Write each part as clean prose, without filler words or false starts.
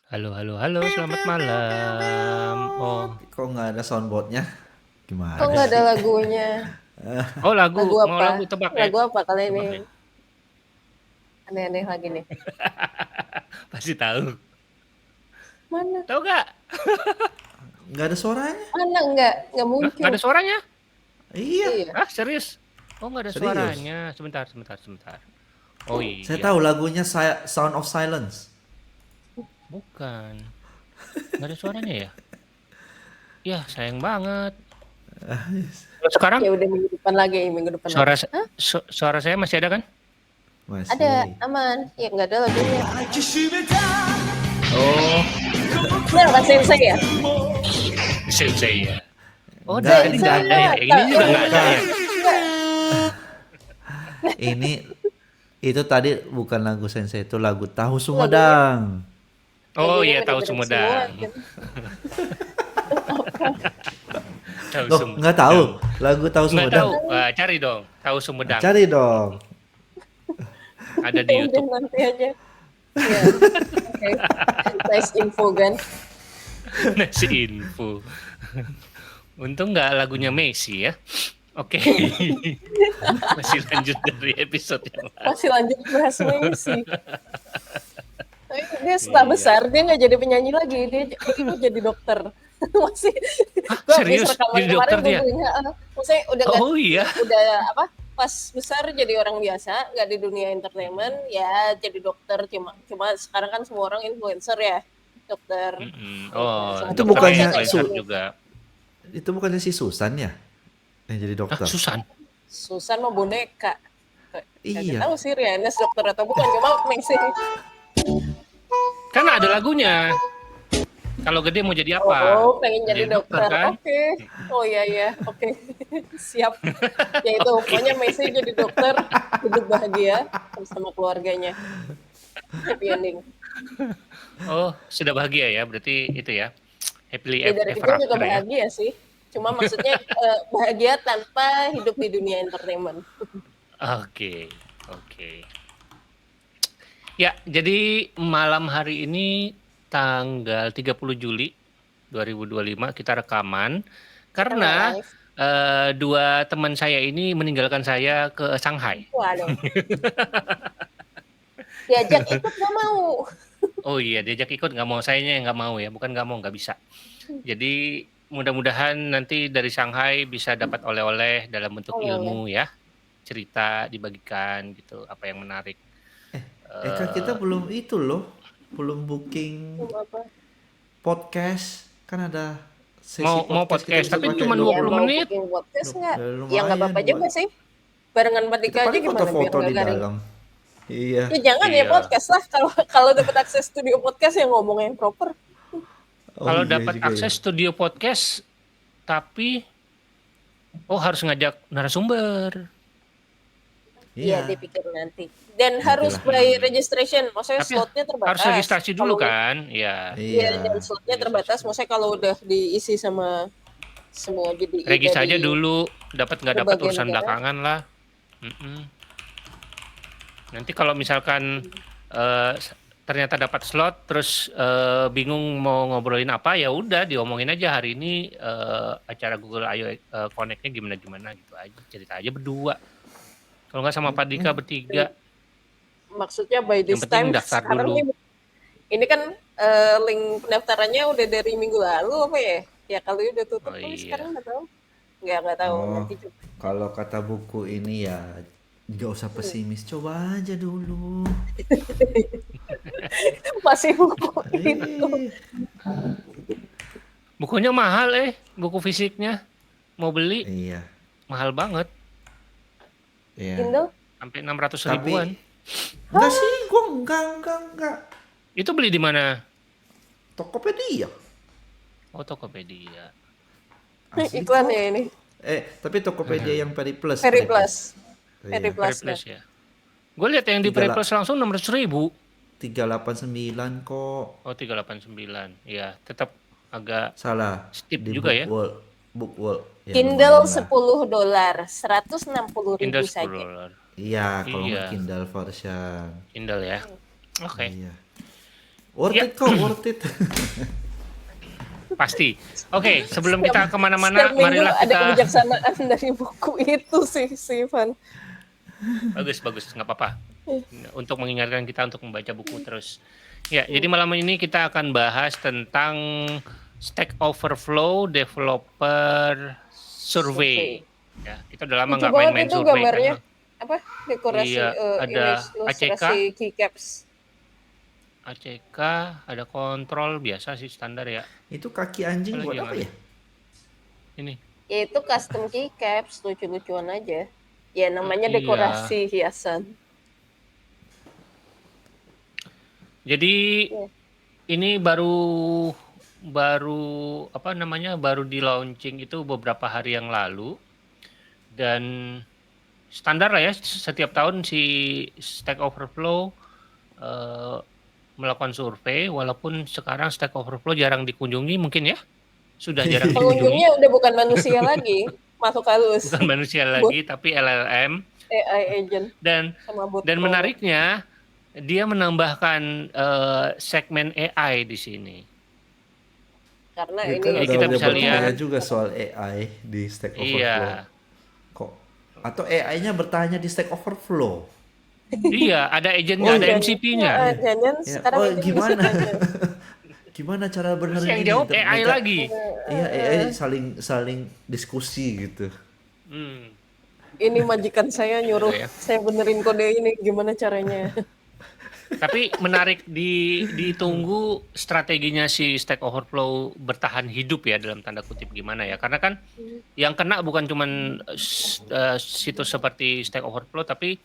Halo halo halo, selamat malam. Oh Kok nggak ada soundboardnya? Kok Gimana nggak ada sih? lagunya? oh lagu, Lagu mau apa? lagu tebak ya? Lagu apa kali ini? Tebak ya? Aneh-aneh lagi nih. Pasti tahu. Mana? Tahu nggak? Nggak ada suaranya? Mana enggak? Nggak Hah, nggak mungkin. ada suaranya? Iya, Iya. Ah, serius? Oh, nggak ada serius. suaranya. Sebentar. Oh Saya iya, tahu lagunya Sound of Silence. bukan. Nggak ada suaranya ya? Ya, sayang banget. Kalau sekarang Ya udah minggu depan lagi, minggu depan lagi. suara Hah? suara saya masih ada kan? Ada, Masih. aman. Ya nggak ada lagunya. Oh, Benar nggak sensei ya? Sensei ya. Oh, enggak, tadi ini nggak enggak. ada ya. Ini juga nggak ada ya. Enggak. Ini itu tadi bukan lagu Sensei, itu lagu Tahu Lagunya, Sumedang. Oh lagunya iya, tahu mirip-mirip semua. Sumedang. Kan? Tahu Loh, nggak tahu Sumedang. lagu Tahu Nggak Sumedang? tahu. Wah, cari dong. Tahu Nah, Sumedang. cari dong. Ada di Ya udah YouTube. nanti aja. Ya, oke. Nice info kan. Nasi info. Untung nggak lagunya Messi ya. Oke. Masih lanjut dari episode yang lalu. Masih lanjut bahas Messi. Tapi dia setelah Iya. besar dia nggak jadi penyanyi lagi, dia jadi dokter. Masih Hah, gua habis serius? rekaman Jadi kemarin dokter dia? googling, maksudnya udah nggak, Oh iya. udah apa, pas besar jadi orang biasa nggak di dunia entertainment ya, jadi dokter. Cuma sekarang kan semua orang influencer ya, dokter. Mm-mm. Oh, Itu dokter bukannya influencer juga. Itu bukannya si Susan ya yang jadi Hah, dokter? Susan? Susan mah boneka. Nggak Iya. tahu sih Riana dokter atau bukan, cuma Messi. Kan ada lagunya. Kalau gede mau jadi apa? Oh, pengen jadi dokter. kan? Oke. Oh iya, oke. Siap. Ya itu, pokoknya Messi jadi dokter, hidup bahagia bersama keluarganya. Happy ending. Oh, sudah bahagia ya. Berarti itu ya. Happily Ya dari ever kecil juga after ya. bahagia sih. Cuma maksudnya bahagia tanpa hidup di dunia entertainment. Oke. Ya, jadi malam hari ini tanggal 30 Juli 2025 kita rekaman karena Live. dua teman saya ini meninggalkan saya ke Shanghai. Waduh. Diajak ikut gak mau. Oh iya, diajak ikut nggak mau, sayanya yang nggak mau ya, bukan nggak mau, nggak bisa. Jadi mudah-mudahan nanti dari Shanghai bisa dapat oleh-oleh dalam bentuk ilmu ya, cerita dibagikan gitu, apa yang menarik. Kan kita belum itu loh, belum booking Apa? podcast. Kan ada sesi Mau podcast, kita bisa tapi pakai cuma loop. Ya 20 mau menit. bikin podcast nggak? Ya, Ya nggak apa-apa lumayan juga buat- sih. Barengan Kita bertiga aja paling gimana biar foto-foto nggak di garing. dalam. Iya. Ya jangan ya Iya. podcast lah, kalau dapat akses studio podcast yang ngomong yang proper. Kalau iya dapat juga ya. akses studio podcast, tapi harus ngajak narasumber. Iya, Iya. dipikir nanti. Dan harus by registration, maksudnya Tapi slotnya terbatas. harus registrasi dulu Kalau- kan, ya. Iya, dan slotnya terbatas. Maksudnya kalau udah diisi sama semua jadi Regis dari aja dulu, dapat nggak dapat berbagai urusan negara. belakangan lah. Nanti kalau misalkan ternyata dapat slot, terus bingung mau ngobrolin apa, ya udah diomongin aja hari ini acara Google I/O Connect-nya gimana gitu aja, cerita aja berdua. Kalau nggak sama Pak Dika bertiga. Maksudnya by this Yang penting time daftar sekarang dulu. ini kan link pendaftarannya udah dari minggu lalu apa ya? Ya kalau udah tutup Oh, tapi iya. sekarang nggak tahu. Nggak tahu Oh, nanti coba. kalau kata buku ini ya nggak usah pesimis, coba aja dulu. Masih buku itu. Eh, Bukunya mahal buku fisiknya. Mau beli iya, mahal banget, iya. Kindle sampai 600 Tapi ribuan. enggak sih, gua enggak. Itu beli di mana? Tokopedia. Oh, Tokopedia. Asli iklan kok. ya ini. Tapi Tokopedia yang Periplus. Periplus. Iya. Periplus. Periplus ya. Gue lihat yang di Periplus langsung 600 ribu. 389 kok. Oh, 389. Iya, tetap agak Salah. steep Di juga ya. Bookworld. Ya, Kindle lumayan lah. $10, 160.000 Kindle saja. $10. Iya, kalau Iya. nggak Kindle version. Kindle ya. Oke. Iya. Worth Ya, it kok, worth it. pasti. Oke, sebelum Setiap, kita setiap kemana-mana, minggu marilah ada kita kebijaksanaan dari buku itu sih, si Ivan. bagus, nggak apa-apa. Untuk mengingatkan kita untuk membaca buku terus. Ya, jadi malam ini kita akan bahas tentang Stack Overflow Developer Survei. Survey. Ya, kita udah lama Lucu nggak banget main-main itu survei gambarnya. kan. Apa? Dekorasi Iya, image ada ACK, ilustrasi keycaps. ACK, ada kontrol biasa sih standar ya. Itu kaki anjing Apalagi buat yang apa aneh? ya? Ini. Ya itu custom keycaps, lucu-lucuan aja. Ya namanya Iya. dekorasi hiasan. Jadi Ya. ini baru apa namanya? Baru di launching itu beberapa hari yang lalu. Dan standar lah ya, setiap tahun si Stack Overflow melakukan survei, walaupun sekarang Stack Overflow jarang dikunjungi mungkin ya, sudah jarang dikunjungi, Pengunjungnya udah bukan manusia lagi, makhluk halus, bukan manusia bot lagi tapi LLM. AI agent Dan sama bot dan crawler. menariknya dia menambahkan segmen AI di sini. Karena Ya ini kan Jadi udah kita udah bisa bertanya lihat, juga soal AI di Stack Overflow. iya, Kok atau AI-nya bertanya di Stack Overflow? iya ada Oh, agentnya, ada MCP-nya. jangan ya. sekarang Oh, agent bisa gimana? tanya. Gimana cara Terus benerin yang ini? jawab AI Mereka lagi. iya AI saling diskusi gitu. Hmm, Ini majikan saya nyuruh gitu ya. saya benerin kode ini, gimana caranya? Tapi menarik ditunggu strateginya si Stack Overflow bertahan hidup ya dalam tanda kutip gimana ya. Karena kan yang kena bukan cuman situs seperti Stack Overflow tapi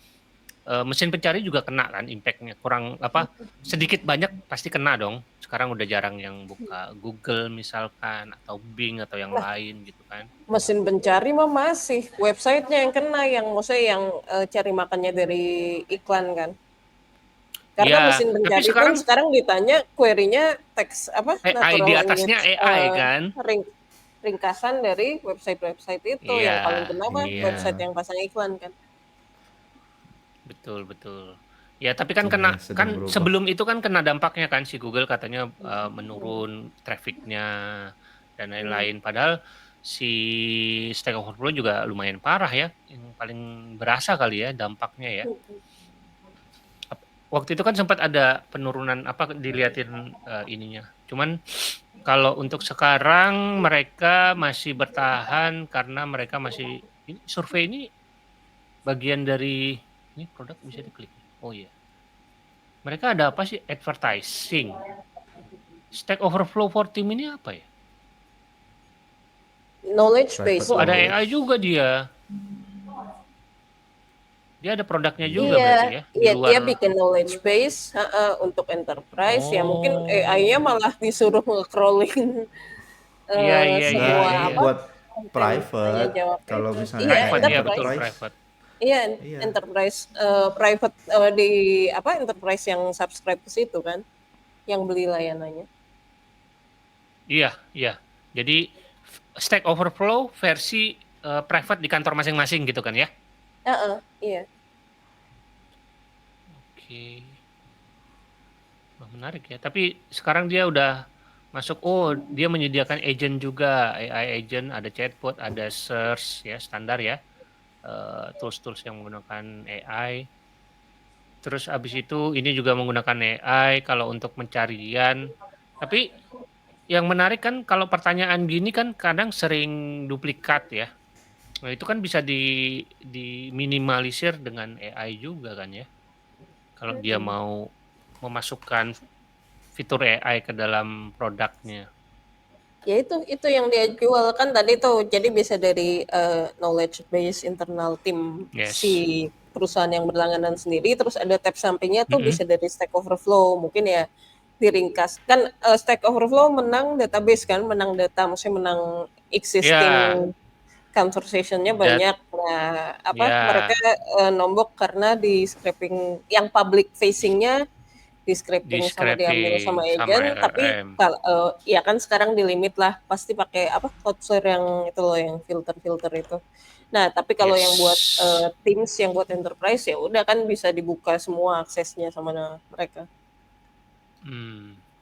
mesin pencari juga kena kan impact-nya. Kurang apa sedikit banyak pasti kena dong. Sekarang udah jarang yang buka Google misalkan atau Bing atau yang lain gitu kan. Mesin pencari mah masih, websitenya yang kena, yang maksudnya yang cari makannya dari iklan kan. Karena Iya, mesin tapi pencari pun sekarang sekarang ditanya query-nya teks apa AI natural di atasnya language AI kan. ringkasan dari website-website itu, Iya, yang paling kena mah iya. website yang pasang iklan kan. Betul. Ya, tapi kan Dunia kena sedang kan berubah. sebelum itu kan kena dampaknya kan si Google katanya menurun trafficnya dan lain-lain. Padahal si Stack Overflow juga lumayan parah ya. Yang paling berasa kali ya dampaknya ya. Waktu itu kan sempat ada penurunan apa dilihatin ininya. Cuman kalau untuk sekarang mereka masih bertahan karena mereka masih ini survei ini bagian dari ini produk bisa diklik. Oh iya. Mereka ada apa sih? Advertising. Stack Overflow for Team ini apa ya? Knowledge Private base. Oh, ada knowledge. AI juga dia. Dia ada produknya juga berarti Iya, ya di iya dia luar. bikin knowledge base untuk enterprise, ya mungkin Oh. AI-nya malah disuruh nge-crawling Iya. Enggak, semua ini apa buat konten tanya private. jawab Kalau itu. misalnya Iya, kayak Private ya, betul enterprise. private. Iya, Iya. enterprise private di apa enterprise yang subscribe ke situ kan, yang beli layanannya. Iya. Jadi Stack Overflow versi private di kantor masing-masing gitu kan ya? Iya. Oke. Wah, menarik ya. Tapi sekarang dia udah masuk. Oh, dia menyediakan agent juga, AI agent, ada chatbot, ada search ya standar ya. Tools-tools yang menggunakan AI. Terus abis itu ini juga menggunakan AI kalau untuk pencarian. Tapi yang menarik kan kalau pertanyaan gini kan kadang sering duplikat ya. Nah itu kan bisa diminimalisir dengan AI juga kan ya. Kalau dia mau memasukkan fitur AI ke dalam produknya. Ya itu yang dia jual kan tadi tuh, jadi bisa dari knowledge base internal tim Yes. si perusahaan yang berlangganan sendiri, terus ada tab sampingnya tuh bisa dari Stack Overflow, mungkin ya diringkas kan. Stack Overflow menang database kan, menang data, maksudnya menang existing conversation-nya banyak. Nah mereka nombok karena di scraping yang public facing-nya di scraping sama diambil sama agent, tapi ya kan sekarang di limit lah, pasti pakai apa Cloudflare yang itu loh, yang filter itu. Nah tapi kalau yang buat Teams, yang buat enterprise, ya udah kan bisa dibuka semua aksesnya sama mereka.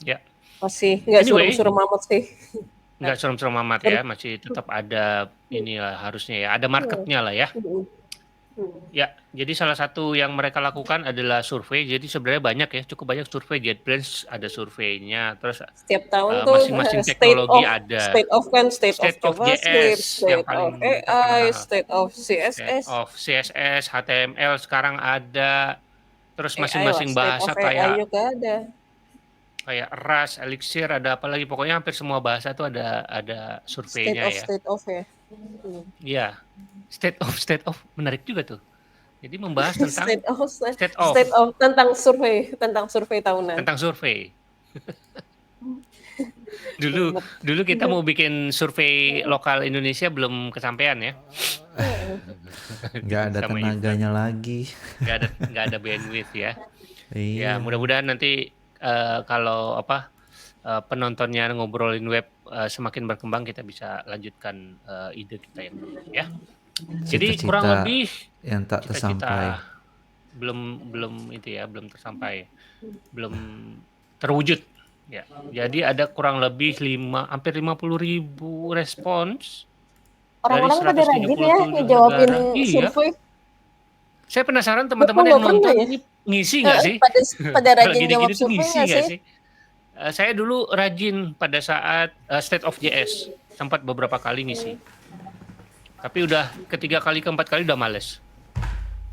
Ya. Masih nggak Anyway, suram-suram amat sih. nggak serem-serem amat ya, masih tetap ada inilah harusnya ya, ada marketnya lah ya. Mhm. Mhm. Ya, jadi salah satu yang mereka lakukan adalah survei. Jadi sebenarnya banyak ya, cukup banyak survei. JetBrains ada surveinya, terus Setiap tahun tuh masing-masing teknologi ada. state of State of JavaScript, JS yang state of paling AI, terkenal, state of State CSS, of CSS, HTML sekarang ada, terus AI lah, masing-masing state of bahasa AI kayak juga ada. kayak Rust, Elixir, ada apa lagi, pokoknya hampir semua bahasa tuh ada surveinya ya. State of ya. Hmm. Iya, state of menarik juga tuh. Jadi membahas tentang state of State of tentang survei tahunan. tentang survei. Dulu kita mau bikin survei lokal Indonesia belum kesampaian ya. Nggak ada Sama tenaganya lagi. nggak ada bandwidth ya. Ya, Iya. mudah-mudahan nanti kalau penontonnya ngobrolin web semakin berkembang, kita bisa lanjutkan ide kita yang dulu ya. Jadi Cita-cita kurang lebih yang tak tersampai. cita-cita belum itu ya, belum tersampai, belum terwujud ya. Jadi ada kurang lebih hampir 50.000 respons dari Orang-orang pada rajin ya 177 ngejawabin negara. Iya. survei. Saya penasaran Aku teman-teman yang nggak pernah nonton ya. ini ngisi nggak sih? Pada Kalau rajin jawab gini-gini tuh survei ngisi nggak nggak sih? sih? Saya dulu rajin pada saat State of JS, sempat beberapa kali ngisi. Tapi udah ketiga kali, keempat kali udah males.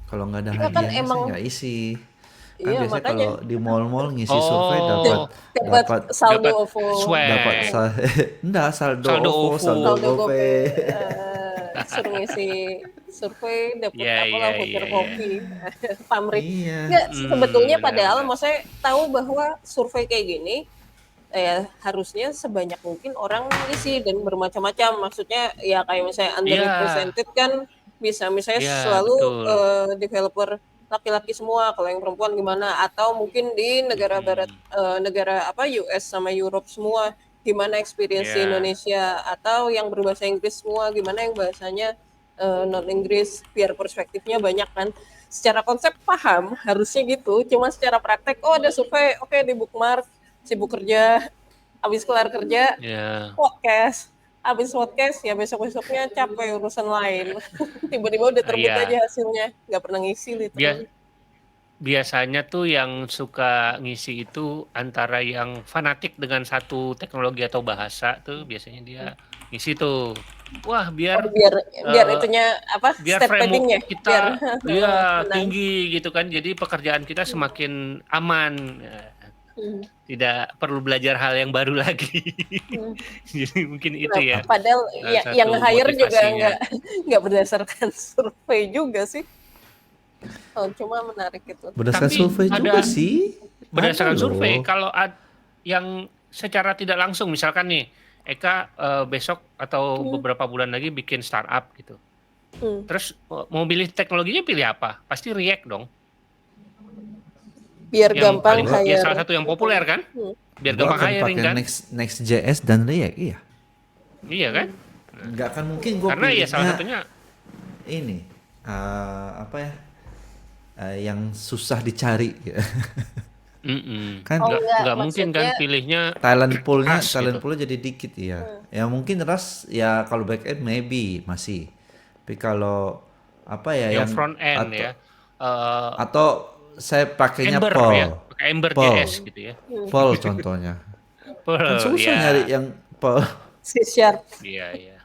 Kalau nggak ada Iya kan hadiahnya emang. saya nggak isi. Kan Iya biasanya makanya. kalau di mall-mall ngisi survei Oh, Dapat saldo dapat OVO. dapat swag. enggak saldo Saldo OVO, OVO. saldo Saldo GoPay. GoPay. Suruh ngisi survei dapat Iya, apalah iya, voucher iya. kopi. Pamrih. Iya. Nggak, sebetulnya padahal Benar-benar. maksudnya tahu bahwa survei kayak gini harusnya sebanyak mungkin orang ngisi dan bermacam-macam. Maksudnya ya kayak misalnya Iya, underrepresented kan bisa misalnya iya selalu betul. developer laki-laki semua, kalau yang perempuan gimana, atau mungkin di negara barat, negara apa US sama Europe semua gimana experience di Iya, Indonesia, atau yang berbahasa Inggris semua gimana yang bahasanya non Inggris, biar perspektifnya banyak kan. Secara konsep paham harusnya gitu, cuma secara praktek ada survei, oke di bookmark, sibuk kerja, habis kelar kerja iya. podcast, habis podcast ya besok-besoknya capek urusan lain. Tiba-tiba udah terbit Iya. aja hasilnya, nggak pernah ngisi Bia- literally. biasanya tuh yang suka ngisi itu antara yang fanatik dengan satu teknologi atau bahasa tuh, biasanya dia ngisi tuh. Wah, biar Biar eh, itunya apa? biar State framework paddingnya, biar kita ya menang. tinggi gitu kan. Jadi pekerjaan kita semakin aman. Ya, tidak perlu belajar hal yang baru lagi. Jadi mungkin itu ya Padahal salah yang satu hire juga motivasinya. nggak berdasarkan survei juga sih. Cuma menarik itu. Berdasarkan Tapi survei juga ada sih. berdasarkan Ada survei, loh. kalau yang secara tidak langsung, misalkan nih Eka besok atau beberapa bulan lagi bikin startup gitu. Terus mau pilih teknologinya, pilih apa? Pasti React dong. Biar Yang gampang paling ya hire. salah satu yang populer kan? Biar Gua gampang akan hiring pakai kan? Next.js dan React, iya. Iya kan? Nggak akan mungkin gue Karena ya salah pilihnya satunya ini apa ya? Yang susah dicari. Kan nggak mungkin kan maksudnya pilihnya talent poolnya Rust gitu. jadi dikit ya. Ya mungkin Rust ya, kalau back end maybe masih. Tapi kalau apa ya Yang yang front end atau ya. Eh, atau saya pakainya Ember Perl. ya, pakai Ember Perl. JS gitu ya. Perl contohnya. Kan Perl, susah ya. nyari yang Perl. C Sharp. Iya, iya.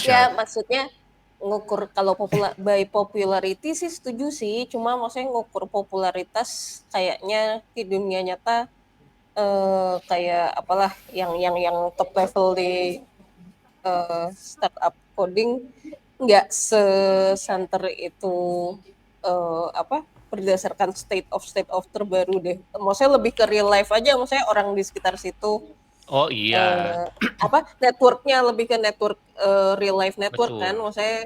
Ya maksudnya ngukur kalau by popularity sih setuju sih, cuma maksudnya ngukur popularitas kayaknya di dunia nyata kayak apalah yang top level di startup coding nggak sesanter itu berdasarkan state of terbaru deh. Maksudnya lebih ke real life aja, maksudnya orang di sekitar situ. Oh iya. Networknya lebih ke network real life network. Betul. Kan maksudnya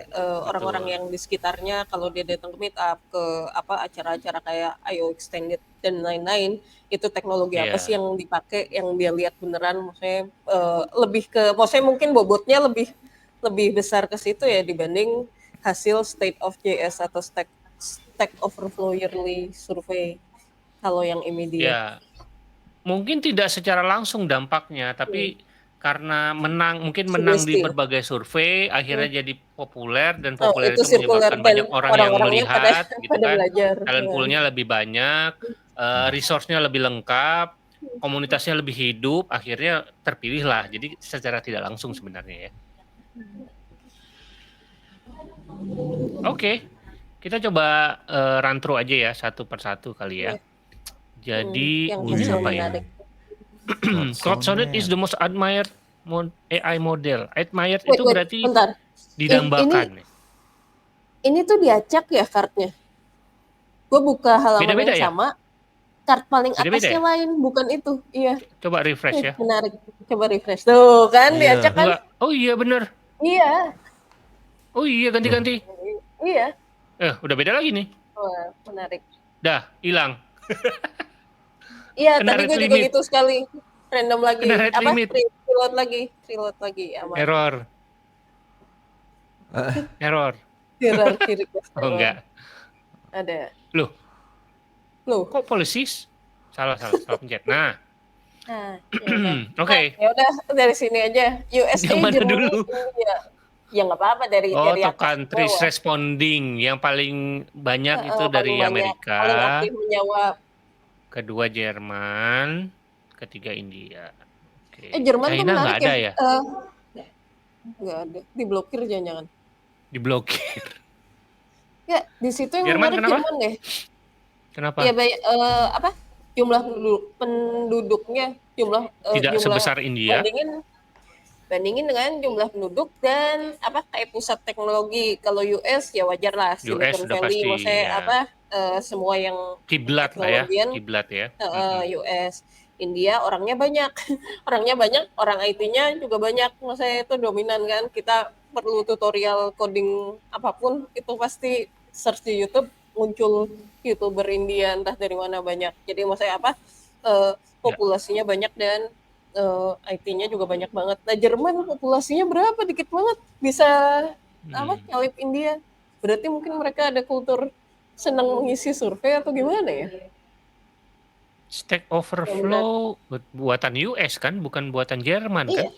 orang-orang yang di sekitarnya kalau dia datang ke meetup, ke acara-acara kayak IO Extended dan lain-lain, itu teknologi apa sih yang dipakai, yang dia lihat beneran, maksudnya lebih ke, maksudnya mungkin bobotnya lebih besar ke situ ya dibanding hasil State of JS atau Stack Overflow yearly survey kalau yang immediate. Ya. Mungkin tidak secara langsung dampaknya, tapi karena mungkin menang di Sugesti. berbagai survei, akhirnya jadi populer dan Oh, populer itu itu sirkuler menyebabkan dan banyak orang yang orang-orangnya pada melihat gitu pada kan. belajar. Talent Ya. pool-nya lebih banyak, resource-nya lebih lengkap, komunitasnya lebih hidup, akhirnya terpilih lah. Jadi secara tidak langsung sebenarnya ya. Oke, kita coba run through aja ya satu persatu kali ya. Iya. Jadi Yang ini hasil apa ya? menarik. Claude Sonnet is the most admired AI model. Admired Wait, itu berarti bentar. didambakan. Ini tuh diacak ya kartnya. Gue buka halaman Beda-beda yang ya? sama, kart paling Beda-beda atasnya ya? lain, bukan itu. Iya. Coba refresh ya. Menarik. Coba refresh. Tuh kan Iya. diacak kan? Enggak. Oh iya bener. Iya. Oh iya ganti-ganti. Iya. Udah beda lagi nih. Wah, menarik. Dah, hilang. Iya, Kena tadi red gue juga limit. gitu sekali. Random lagi. Kena red Apa? limit. Reload lagi. Reload lagi. Aman. Error. Error. Hierarchy request Oh error. enggak. Ada. Loh, Loh. kok policies? Salah pencet. Nah, Nah, ya udah. oke. Ya udah dari sini aja. USA, Yang mana Germany, dulu? India. Ya nggak apa-apa dari Oh, atas top ke countries bawah. responding. Yang paling banyak itu Paling dari banyak, Amerika. paling aktif menjawab. Kedua Jerman, ketiga India. Oke. Jerman tuh China nggak menarik ada ya. ya? Nggak ada. Diblokir jangan-jangan. Diblokir. Ya, di situ yang Jerman menarik kenapa? Jerman deh. Kenapa? Ya apa? Jumlah penduduknya, Tidak jumlah sebesar India. bandingin dengan jumlah penduduk dan apa kayak pusat teknologi. Kalau US ya wajar lah US Silicon udah Valley, pasti, maksudnya ya. apa semua yang Kiblat lah ya, teknologian, kiblat ya. US. India orangnya banyak, orang IT-nya juga banyak, maksudnya itu dominan kan. Kita perlu tutorial coding apapun itu pasti search di YouTube muncul YouTuber India entah dari mana banyak. Jadi maksudnya apa populasinya banyak dan IT-nya juga banyak banget. Nah Jerman populasinya berapa? Dikit banget bisa apa nyalip India. Berarti mungkin mereka ada kultur senang mengisi survei atau gimana ya? Stack Overflow buatan US kan, bukan buatan Jerman kan?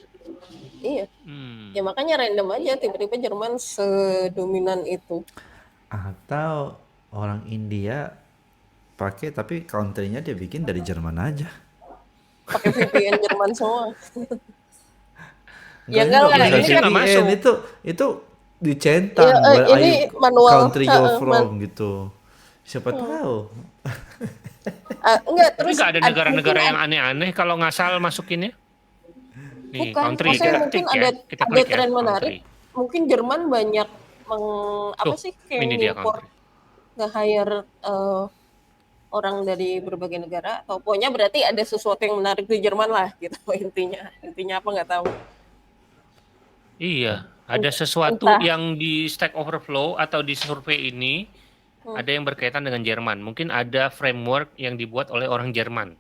Iya. Ya makanya random aja tiba-tiba Jerman sedominan itu. Atau orang India pakai tapi country-nya dia bikin dari Jerman aja. Pakai VPN Jerman semua. Ya enggak lah, ini kan nggak masuk. Itu dicentang ini manual country you're from gitu. Siapa tahu. Enggak, Tapi terus nggak ada negara-negara yang aneh-aneh kalau ngasal masukinnya. Nih, bukan, country maksudnya kita mungkin klik ya. Kita ada klik ya, tren country. menarik. Mungkin Jerman banyak apa sih kayak ini dia impor nge-hire orang dari berbagai negara atau pokoknya berarti ada sesuatu yang menarik di Jerman lah gitu intinya apa nggak tahu. Iya, ada sesuatu yang di Stack Overflow atau di survei ini ada yang berkaitan dengan Jerman. Mungkin ada framework yang dibuat oleh orang Jerman.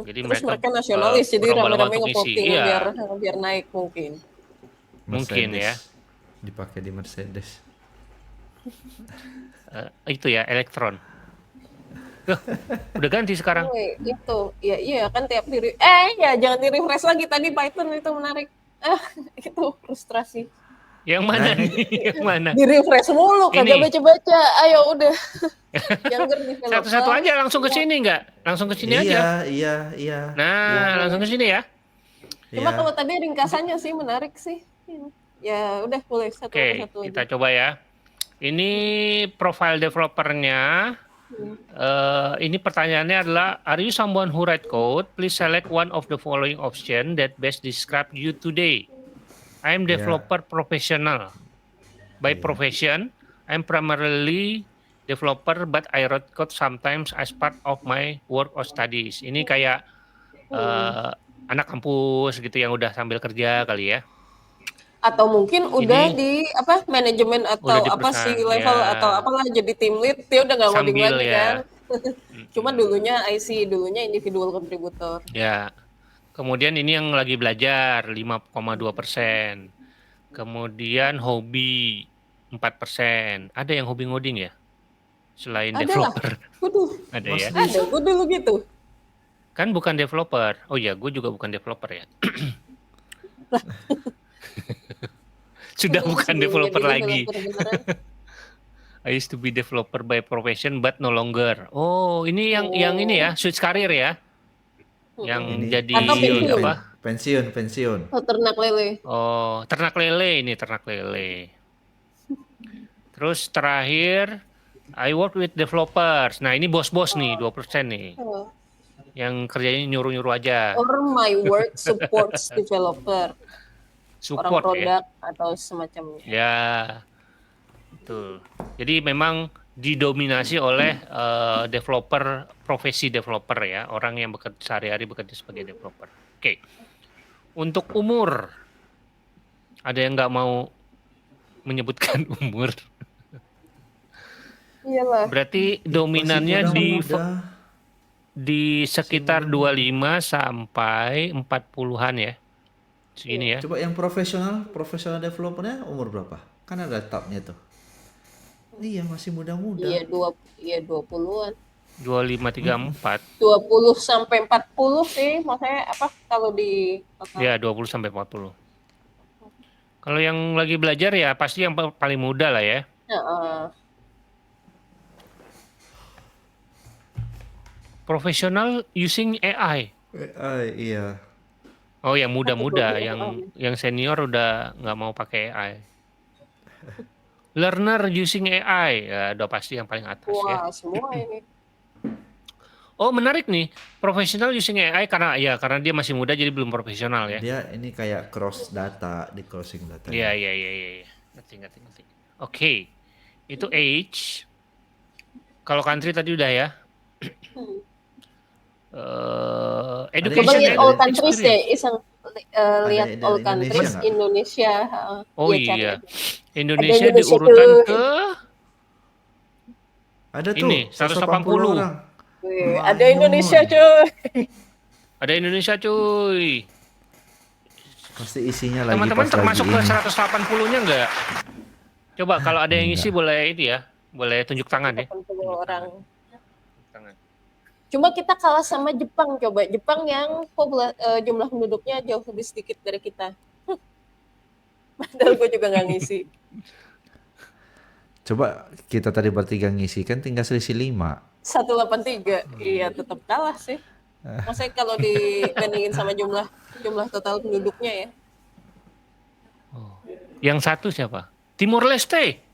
Jadi terus mereka nasionalis jadi rame-rame nge-voting biar naik mungkin. Mungkin ya. Dipakai di Mercedes. Itu ya, Elektron. Udah ganti sekarang. Itu iya kan tiap diri ya jangan di refresh lagi tadi Python itu menarik. Itu frustrasi. Yang mana nih? Yang mana? Di refresh mulu kagak baca-baca. Ayo udah. Satu-satu aja langsung ke sini nggak? Langsung ke sini aja. Iya. Nah, langsung ke sini ya. Cuma kalau tadi ringkasannya sih menarik sih. Ya udah boleh satu persatu. Kita coba ya. Ini profile developernya. Ini pertanyaannya adalah, are you someone who write code? Please select one of the following option that best describe you today. I am developer professional. By profession, I'm primarily developer, but I write code sometimes as part of my work or studies. Ini kayak anak kampus gitu yang udah sambil kerja kali ya. Atau mungkin udah di apa manajemen atau apa sih level atau apalah jadi team lead dia udah nggak ngoding lagi kan. Cuma dulunya IC, dulunya individual contributor. Ya. Kemudian ini yang lagi belajar 5,2%. Kemudian hobi 4%. Ada yang hobi ngoding ya? Selain developer. Waduh. Ada ya? Ada, gue dulu gitu. Kan bukan developer. Oh iya, gue juga bukan developer ya. Sudah bukan Sebelum developer jadi lagi. developer beneran. I used to be developer by profession but no longer. Oh, ini yang ini Oh. ya, switch karir ya, yang Ini jadi Atau pensiun. apa? pensiun. Oh, ternak lele. Oh, ternak lele ini, ternak lele. Terus terakhir I work with developers. Nah, ini bos-bos nih, 20% nih. Oh. Yang kerjanya nyuruh-nyuruh aja. Or my work supports developer. Orang Support ya. produk atau semacamnya. Ya. Betul. Jadi memang didominasi oleh developer, profesi developer ya, orang yang sehari-hari bekerja sebagai developer. Oke. Untuk umur, ada yang nggak mau menyebutkan umur? Iyalah. Berarti dominannya Muda. di sekitar 25 sampai 40-an ya. Segini ya. Coba yang profesional developernya umur berapa? Kan ada tabnya tuh. Iya, masih muda-muda. Iya 20-an. 25 34. 20 sampai 40 sih, maksudnya apa kalau di total. Ya, 20 sampai 40. Kalau yang lagi belajar ya pasti yang paling muda lah ya. Profesional using AI. Iya. Oh, yang muda-muda, yang senior udah nggak mau pakai AI. Learner using AI, ya udah pasti yang paling atas ya. Wah, semua ini. Oh, menarik nih. Profesional using AI karena dia masih muda jadi belum profesional ya. Dia ini kayak crossing data. Iya. Ngerti. Oke. Itu age. Kalau country tadi udah ya. Coba Education lihat and all countries deh, experience. iseng lihat Ada all Indonesia countries nggak? Indonesia. Oh Iya, cari iya. aja. Indonesia di Indonesia urutan tuh. ke Ada tuh ini 180 orang. Wih, ada Indonesia cuy. Ada Indonesia cuy. Pasti isinya lagi Teman-teman pas termasuk ke lagi ini. 180-nya enggak? Coba kalau ada yang isi Enggak. boleh itu ya. Boleh tunjuk tangan ya. 80 orang. Tangan. Cuma kita kalah sama Jepang coba. Jepang yang jumlah penduduknya jauh lebih sedikit dari kita. Padahal gue juga nggak ngisi. Coba kita tadi bertiga ngisi kan tinggal selisih 5. 183. Iya, tetap kalah sih. Maksudnya kalau dibandingin sama jumlah total penduduknya ya. Oh. Yang satu siapa? Timor Leste.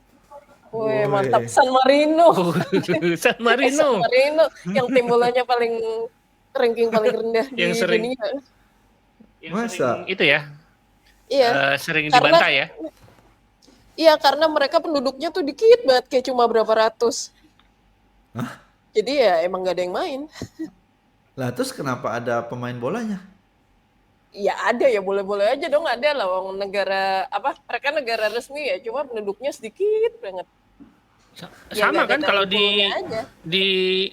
Wih, mantap. San Marino. Oh, San Marino. San Marino yang timbulannya ranking paling rendah Yang di sering- dunia. Yang Masa? sering itu ya. Iya. Sering Karena- dibantah ya. Iya, karena mereka penduduknya tuh dikit banget, kayak cuma berapa ratus. Hah? Jadi ya emang gak ada yang main. Lah terus kenapa ada pemain bolanya? Ya ada ya, boleh-boleh aja dong, ada lah. Wong negara mereka negara resmi ya, cuma penduduknya sedikit banget. Ya, Sama nggak ada kan kalau talent poolnya aja. di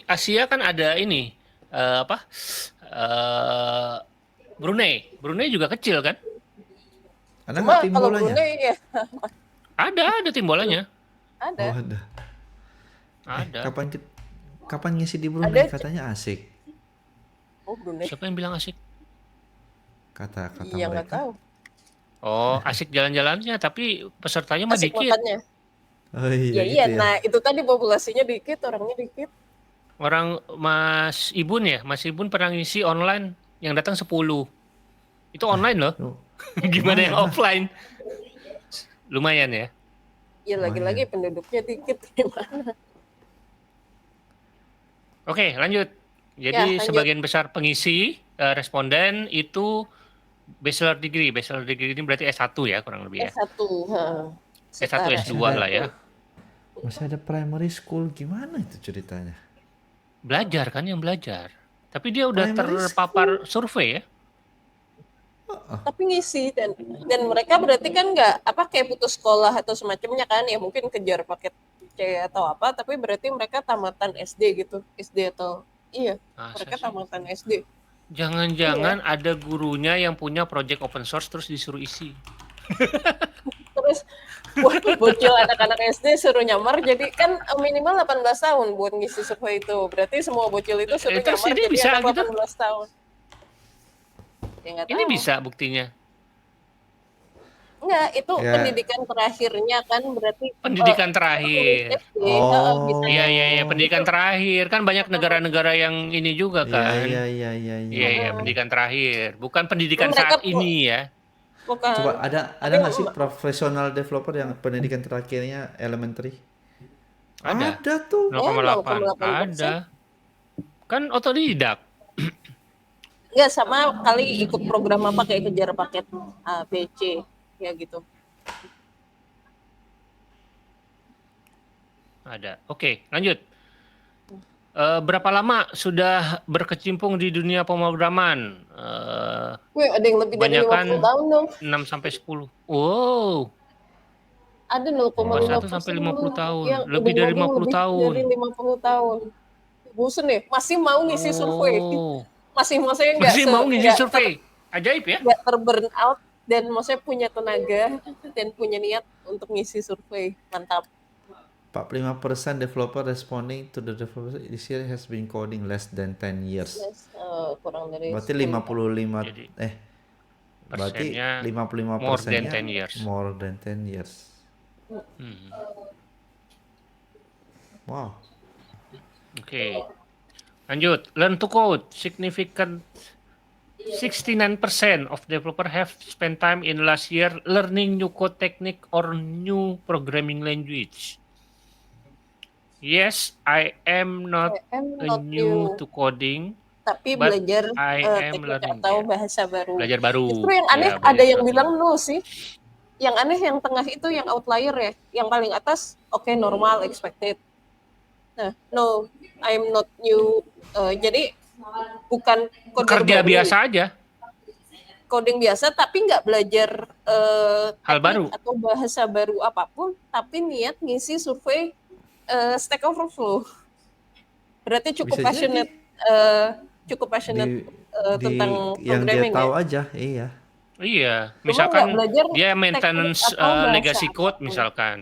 Asia kan ada ini Brunei juga kecil kan? Ada Cuma nggak tim kalau bolanya? Brunei ya Ada tim bolanya. ada. Oh, ada. Ada. Kapan ngisi di Brunei? Ada. Katanya asik. Oh, Brunei. Siapa yang bilang asik? Kata Iya, nggak mereka. tahu. Oh, asik jalan-jalannya tapi pesertanya mah Asik dikit. makannya. Oh Ya, iya, iya. gitu ya. Nah, itu tadi populasinya dikit, orangnya dikit. Orang Mas Ibun pernah ngisi online yang datang 10. Itu online loh. Oh, Gimana yang lumayan lah. offline? Lumayan ya. Ya lagi-lagi penduduknya dikit gimana? Oke, lanjut. Ya, Jadi lanjut. sebagian besar pengisi responden itu bachelor degree. Bachelor degree ini berarti S1 ya kurang lebih ya. S1, S1 S2 lah ya. Masih ada primary school, gimana itu ceritanya? Belajar kan yang belajar. Tapi dia udah Primary terpapar survei ya. Tapi ngisi dan mereka berarti kan nggak kayak putus sekolah atau semacamnya kan, ya mungkin kejar paket C atau apa, tapi berarti mereka tamatan SD gitu, SD atau iya Masa mereka sih? tamatan SD. Jangan-jangan ada gurunya yang punya project open source terus disuruh isi. Terus terus buat bocil anak-anak SD suruh nyamar, jadi kan minimal 18 tahun buat ngisi survei itu. Berarti semua bocil itu suruh Terus nyamar ini jadi bisa anak gitu? 18 tahun. Ya nggak Ini tahu. bisa buktinya. Enggak, itu Ya. pendidikan terakhirnya kan berarti Pendidikan murid terakhir. SD, heeh, bisa Iya, iya, iya, Oh. pendidikan terakhir. Kan banyak negara-negara yang ini juga Iya, kan. iya, iya, iya, iya. Iya, iya, pendidikan terakhir. Bukan pendidikan mereka saat ini ya. bukan. Coba ada Tapi nggak sih profesional developer yang pendidikan terakhirnya elementary? Ada. Ada tuh. 0,8. 0,8%. Ada. Kan otodidak. Enggak, sama kali ikut program apa kayak kejar paket A, B, C, ya gitu. Ada. Oke, lanjut. Berapa lama sudah berkecimpung di dunia pemrograman? Wih, ada yang lebih dari 50 Kebanyakan tahun dong. 6 sampai 10. Wow, Ada 21 0,5% sampai 50 tahun. yang Lebih dari ujung-ujung 50 lebih tahun. dari 50 tahun. Bosen deh, masih mau ngisi survei. Oh. Masih maksudnya Masih mau ngisi survei. Ajaib ya? nggak terburn out dan maksudnya punya tenaga dan punya niat untuk ngisi survei. Mantap. 45% developer responding to the developer this year has been coding less than 10 years. Yes, kurang dari Berarti 10. 55 Jadi, berarti persennya 55 more than persennya 10 years. more than 10 years. Hmm. Wow. Oke. Lanjut. Learn to code. Significant 69% of developer have spent time in last year learning new code technique or new programming language. Yes, I am not I am a not new new, to coding, tapi but belajar I am teknik learning. atau Ya, bahasa baru. belajar baru. Justru yang aneh Ya, ada belajar yang baru. bilang no sih. Yang aneh yang tengah itu yang outlier ya. Yang paling atas oke, normal, expected. Nah, no, I'm not new. Jadi bukan coder Kerja baru, biasa aja, coding biasa, tapi nggak belajar hal teknik baru. atau bahasa baru apapun, tapi niat ngisi survei Stack Overflow. Berarti cukup Bisa passionate, cukup passionate Di tentang yang dia programming tahu ya. aja, iya. Iya, Cuma nggak misalkan belajar dia teknik maintenance atau bahasa legacy code apapun. misalkan.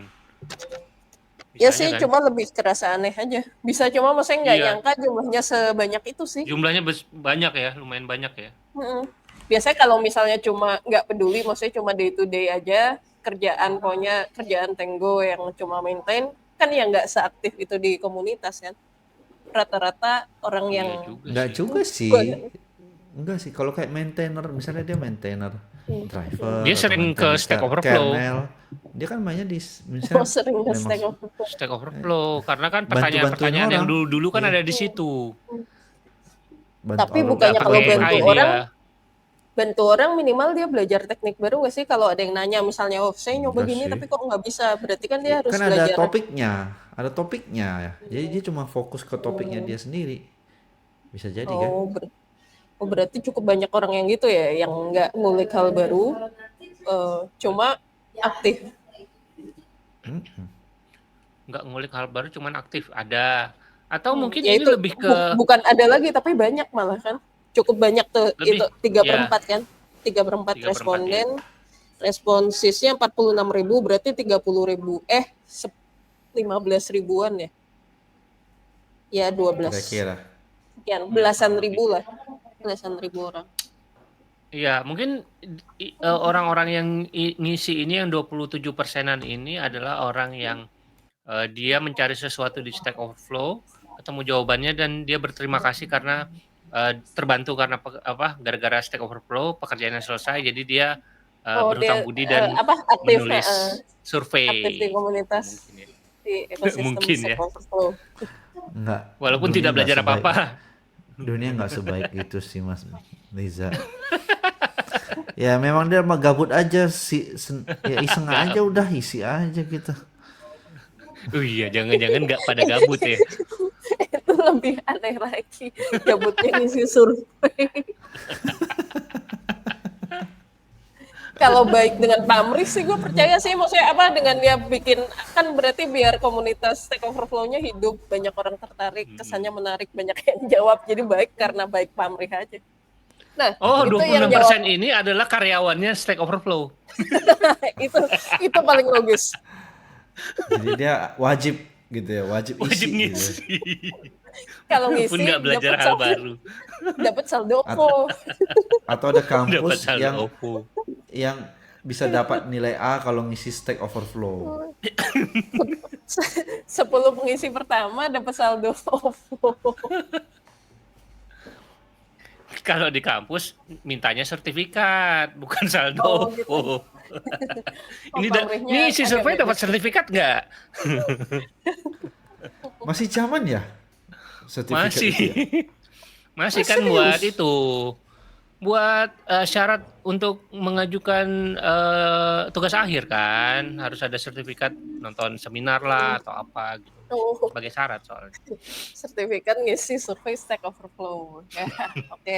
Ya Misalnya sih, kan. cuma lebih kerasa aneh aja. Bisa cuma maksudnya nggak Iya, nyangka jumlahnya sebanyak itu sih. jumlahnya banyak ya, lumayan banyak ya. Mm-mm. Biasanya kalau misalnya cuma nggak peduli, maksudnya cuma day to day aja, kerjaan pokoknya kerjaan Tenggo yang cuma maintain, kan ya nggak seaktif itu di komunitas kan. Rata-rata orang yang Iya juga Enggak sih. juga sih. Gua- Enggak sih, kalau kayak maintainer, misalnya dia maintainer driver Dia atau sering ke maintainer Stack Overflow. kernel, dia kan mainnya di oh, misalnya sering ke memang Stack Overflow. Stack Overflow karena kan bantu-bantuin pertanyaan-pertanyaan yang orang. dulu-dulu kan Iya. ada di situ. Bantu Tapi orang. bukannya Nggak kalau pakai bantu AI orang, dia. bantu orang minimal dia belajar teknik baru nggak sih? Kalau ada yang nanya misalnya, oh saya nyoba Enggak gini sih. tapi kok nggak bisa, berarti kan dia harus Kan ada belajar. topiknya ya. Jadi dia cuma fokus ke topiknya dia sendiri. Bisa jadi kan? Oh, berarti cukup banyak orang yang gitu ya, yang nggak ngulik hal baru, cuma aktif. Nggak ngulik hal baru, cuman aktif. Ada. Atau mungkin Ya ini itu lebih ke bukan ada lagi, tapi banyak malah kan. Cukup banyak tuh, Lebih, itu 3/4 ya. kan. 3/4 3/4, responden. Responsisnya 46.000, berarti 30.000. 15 ribuan ya. Ya 12. Kira-kira. Sekian, belasan ribu lah. Belasan ribu orang. Iya, mungkin orang-orang yang ngisi ini yang 27%-an ini adalah orang yang dia mencari sesuatu di Stack Overflow, ketemu jawabannya dan dia berterima kasih karena terbantu karena gara-gara Stack Overflow pekerjaannya selesai, jadi dia berhutang Dia budi dan aktif, menulis survei. aktif di komunitas, Mungkin ya. di ekosistem Mungkin Stack ya. Overflow. Enggak. Walaupun dunia tidak nggak belajar sebaik- apa-apa. Dunia nggak sebaik itu sih Mas Liza. Ya memang dia mah gabut aja ya iseng aja udah isi aja gitu. Oh iya, jangan-jangan nggak pada gabut ya. Itu lebih aneh lagi, gabutnya ngisi survei. Kalau baik dengan pamrih sih gue percaya sih, maksudnya apa, dengan dia bikin, kan berarti biar komunitas Stack Overflow-nya hidup, banyak orang tertarik, kesannya menarik, banyak yang jawab, jadi baik karena baik pamrih aja. Nah, Oh, itu yang jawab 26% ini adalah karyawannya Stack Overflow. itu paling logis. Jadi dia wajib gitu ya, wajib Wajib isi gitu. ngisi. Kalau Pun nggak ngisi belajar hal baru. dapat saldo At- OVO. atau ada Dapat kampus saldo yang OVO. bisa dapat nilai A kalau ngisi Stack Overflow. 10 pengisi pertama dapat saldo OVO. Kalau di kampus mintanya sertifikat, bukan saldo Oh, gitu. OVO. Ini pamrihnya si agak survei beda. dapat sertifikat nggak? Masih zaman ya? Sertifikat Masih. itu ya? Masih kan buat itu. Buat syarat untuk mengajukan tugas akhir kan, harus ada sertifikat nonton seminar lah atau apa gitu. Oh, Sebagai syarat soalnya. sertifikat ngisi survei Stack Overflow. Ya, oke.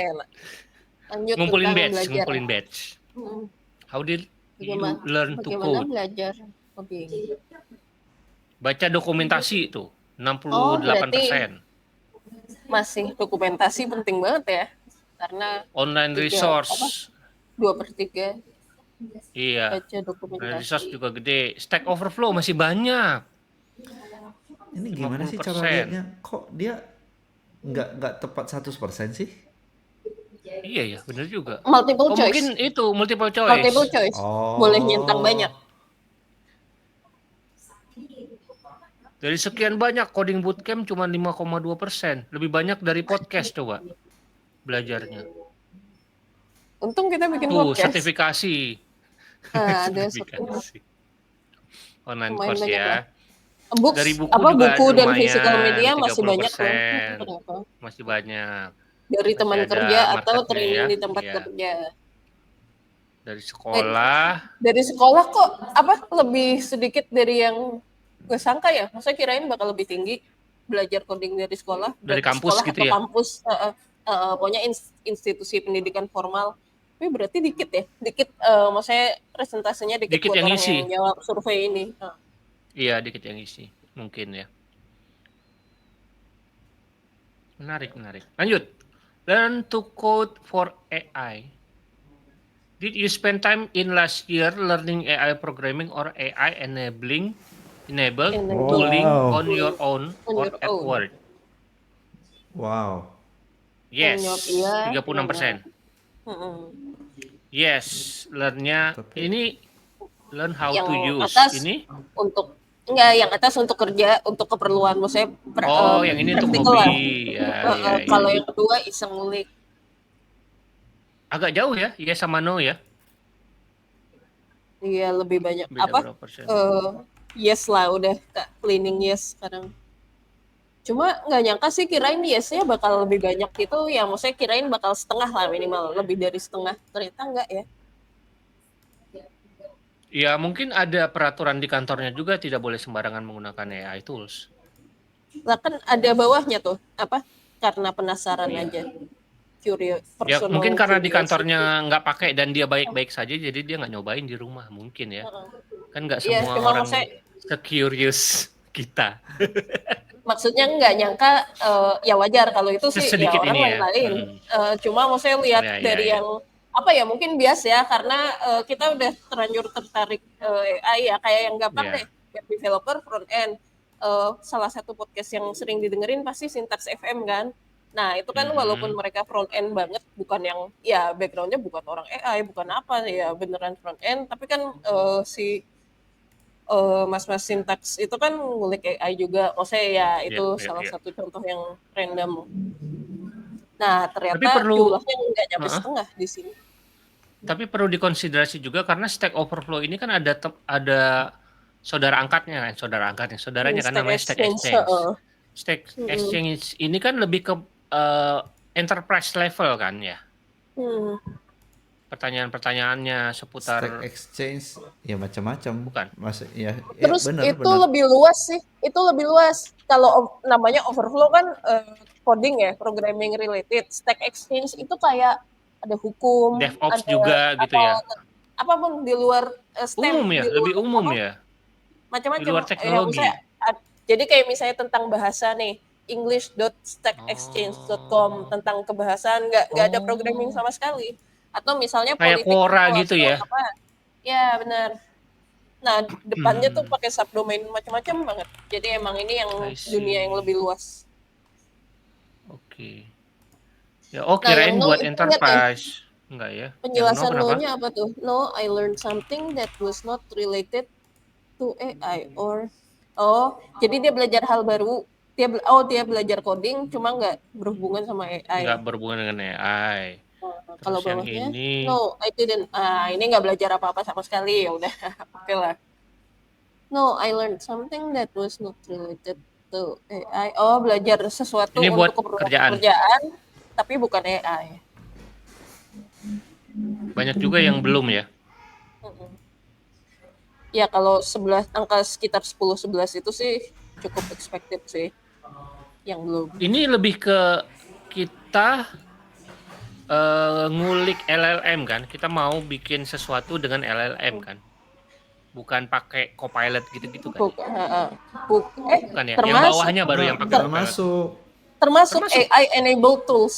Lanjut Ngumpulin tentang badge, belajar. ngumpulin badge. Hmm, How did you learn to bagaimana code? belajar coding? Baca dokumentasi itu, Oh, 68%. Masih dokumentasi penting banget ya, karena Online Tiga, resource. 2/3 Iya. baca dokumentasi. Resource juga gede. Stack Overflow masih banyak. Ini gimana sih cara 50%. lihatnya? Kok dia nggak tepat 100% sih? Iya ya, benar juga. Multiple Oh, choice. mungkin itu multiple choice. Multiple choice. Oh. Boleh nyentang banyak. Dari sekian banyak coding bootcamp cuma 5,2%. Lebih banyak dari podcast coba belajarnya. Untung kita bikin Tuh, podcast. sertifikasi. Nah, ada Sertifikasi. Online lumayan course banyak ya. lah. Books, Dari buku apa juga buku dan lumayan, physical media masih banyak loh. 30%. Ternyata. Masih banyak. Dari Masih teman ada kerja atau marketnya training ya. di tempat Iya. kerja. Dari sekolah. Dari sekolah kok apa lebih sedikit dari yang gue sangka ya. Maksudnya kirain bakal lebih tinggi belajar coding dari sekolah. Dari kampus sekolah gitu atau ya? kampus. Pokoknya institusi pendidikan formal. Tapi berarti dikit ya. Dikit, maksudnya presentasenya dikit, Dikit buat yang orang ngisi. yang jawab survei ini. Iya, dikit yang isi. Mungkin ya. Menarik. Lanjut. Learn to code for AI. Did you spend time in last year learning AI programming or AI enabled tooling Wow. on your own On or your at own. work? Wow. Yes, Jawab iya, 36%. Mm-mm. Yes, learn-nya Tapi- ini learn how Yang to use. atas Ini Untuk enggak, yang atas untuk kerja, untuk keperluan, maksudnya yang ini untuk praktikal lah. hobi. Ya. Kalau yang kedua iseng ngulik. Agak jauh ya, yes sama no ya. Iya, lebih banyak Beda apa? berapa persen? Yes lah, udah Kak, cleaning yes sekarang. Cuma nggak nyangka sih, kirain yesnya bakal lebih banyak gitu, ya maksudnya kirain bakal setengah lah minimal, lebih dari setengah. Ternyata enggak ya. Ya mungkin ada peraturan di kantornya juga tidak boleh sembarangan menggunakan AI tools. Lah kan ada bawahnya tuh, apa? Karena penasaran aja. Curious. Ya personal mungkin karena di curiosity. kantornya nggak pakai dan dia baik-baik saja, jadi dia nggak nyobain di rumah mungkin ya. Kan nggak Iya, semua cuma orang maksudnya- se-curious kita. Maksudnya nggak nyangka, ya wajar kalau itu sih ya Sedikit orang ini ya. lain. Cuma maksudnya lihat Ya, dari ya. yang apa ya, mungkin bias ya, karena kita udah terlanjur tertarik AI ya, kayak yang gampang Ya. deh, web developer front end. Salah satu podcast yang sering didengerin pasti Syntax FM kan. Nah itu kan walaupun mereka front end banget, bukan yang ya backgroundnya bukan orang AI, bukan apa ya, beneran front end, tapi kan si mas-mas Syntax itu kan ngulik AI juga, maksudnya ya itu salah satu contoh yang random. Nah ternyata Tapi perlu- jumlahnya nggak nyampe setengah di sini. Tapi perlu dikonsiderasi juga karena Stack Overflow ini kan ada saudara angkatnya, saudaranya kan namanya Stack Exchange. Stack Exchange ini kan lebih ke enterprise level kan ya. Pertanyaan-pertanyaannya seputar Stack Exchange ya macam-macam. Bukan. Masuk ya. Terus benar, itu benar. lebih luas sih, itu lebih luas. Kalau namanya Overflow kan coding ya, programming related. Stack Exchange itu kayak ada hukum, DevOps ada juga gitu ya. Apapun di luar STEM, Umum ya, di luar lebih umum apa, ya. macam-macam. di luar teknologi. Jadi kayak misalnya tentang bahasa nih, english.stackexchange.com tentang kebahasaan, nggak ada programming Oh, sama sekali. Atau misalnya kayak politik Quora info gitu atau ya? apa. Ya, benar. Nah, depannya tuh Hmm, pakai subdomain macam-macam banget. Jadi emang ini yang I dunia yang see. lebih luas. Oke. Ya, oh Nah, yang kirain no buat itu lihat deh, enterprise. Enggak ya? Yang no penjelasan kenapa? no-nya apa tuh? No, I learned something that was not related to AI or oh, jadi dia belajar hal baru. Dia belajar coding cuma nggak berhubungan sama Nggak AI. berhubungan dengan AI. Nah, kalau Terus yang bawahnya ini, no, I didn't. Ini nggak belajar apa-apa sama sekali ya udah. Oke lah. No, I learned something that was not related to AI. Oh, belajar sesuatu ini buat untuk keperluan kerjaan. pekerjaan, tapi bukan AI. Banyak juga yang belum ya. Mm-mm. Ya kalau 11 angka sekitar 10-11 itu sih cukup expected sih yang belum. Ini lebih ke kita ngulik LLM kan. Kita mau bikin sesuatu dengan LLM kan. Bukan pakai Copilot gitu-gitu kan ya. Buk, buk, Bukan ya. Yang termasuk bawahnya baru Enggak, yang pakai ter- Copilot. termasuk. termasuk Termasuk. AI enabled tools.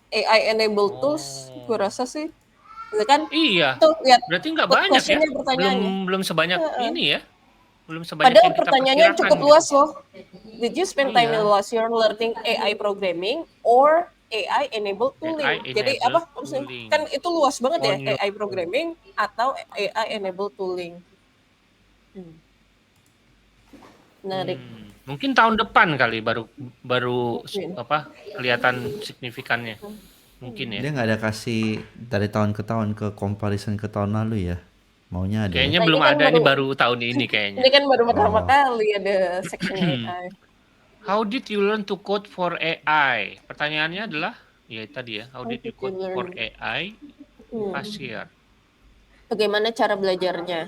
AI enabled tools, gue Oh. rasa sih, itu kan Iya. tuh lihat Berarti nggak banyak ya. questionnya pertanyaannya. Belum sebanyak Heeh. ini ya. Belum sebanyak Padahal yang kita pertanyaannya perkirakan cukup gitu. luas loh. Did you spend time in the Iya. last year learning AI programming or AI enabled AI tooling? Jadi enabled apa maksudnya? tooling Kan itu luas banget ya on your AI programming atau AI enabled tooling. Hmm, menarik. Mungkin tahun depan kali baru baru Mungkin. apa kelihatan signifikannya. Mungkin ya. Dia nggak ada kasih dari tahun ke tahun ke comparison ke tahun lalu ya. Maunya ada ya. Kayaknya Nah belum ada, ini baru tahun ini ini kayaknya. kan baru pertama Oh, kali ada section AI. How did you learn to code for AI? Pertanyaannya adalah ya tadi ya, how How did you did you code for learn? AI? Hmm. Pasir. Bagaimana cara belajarnya?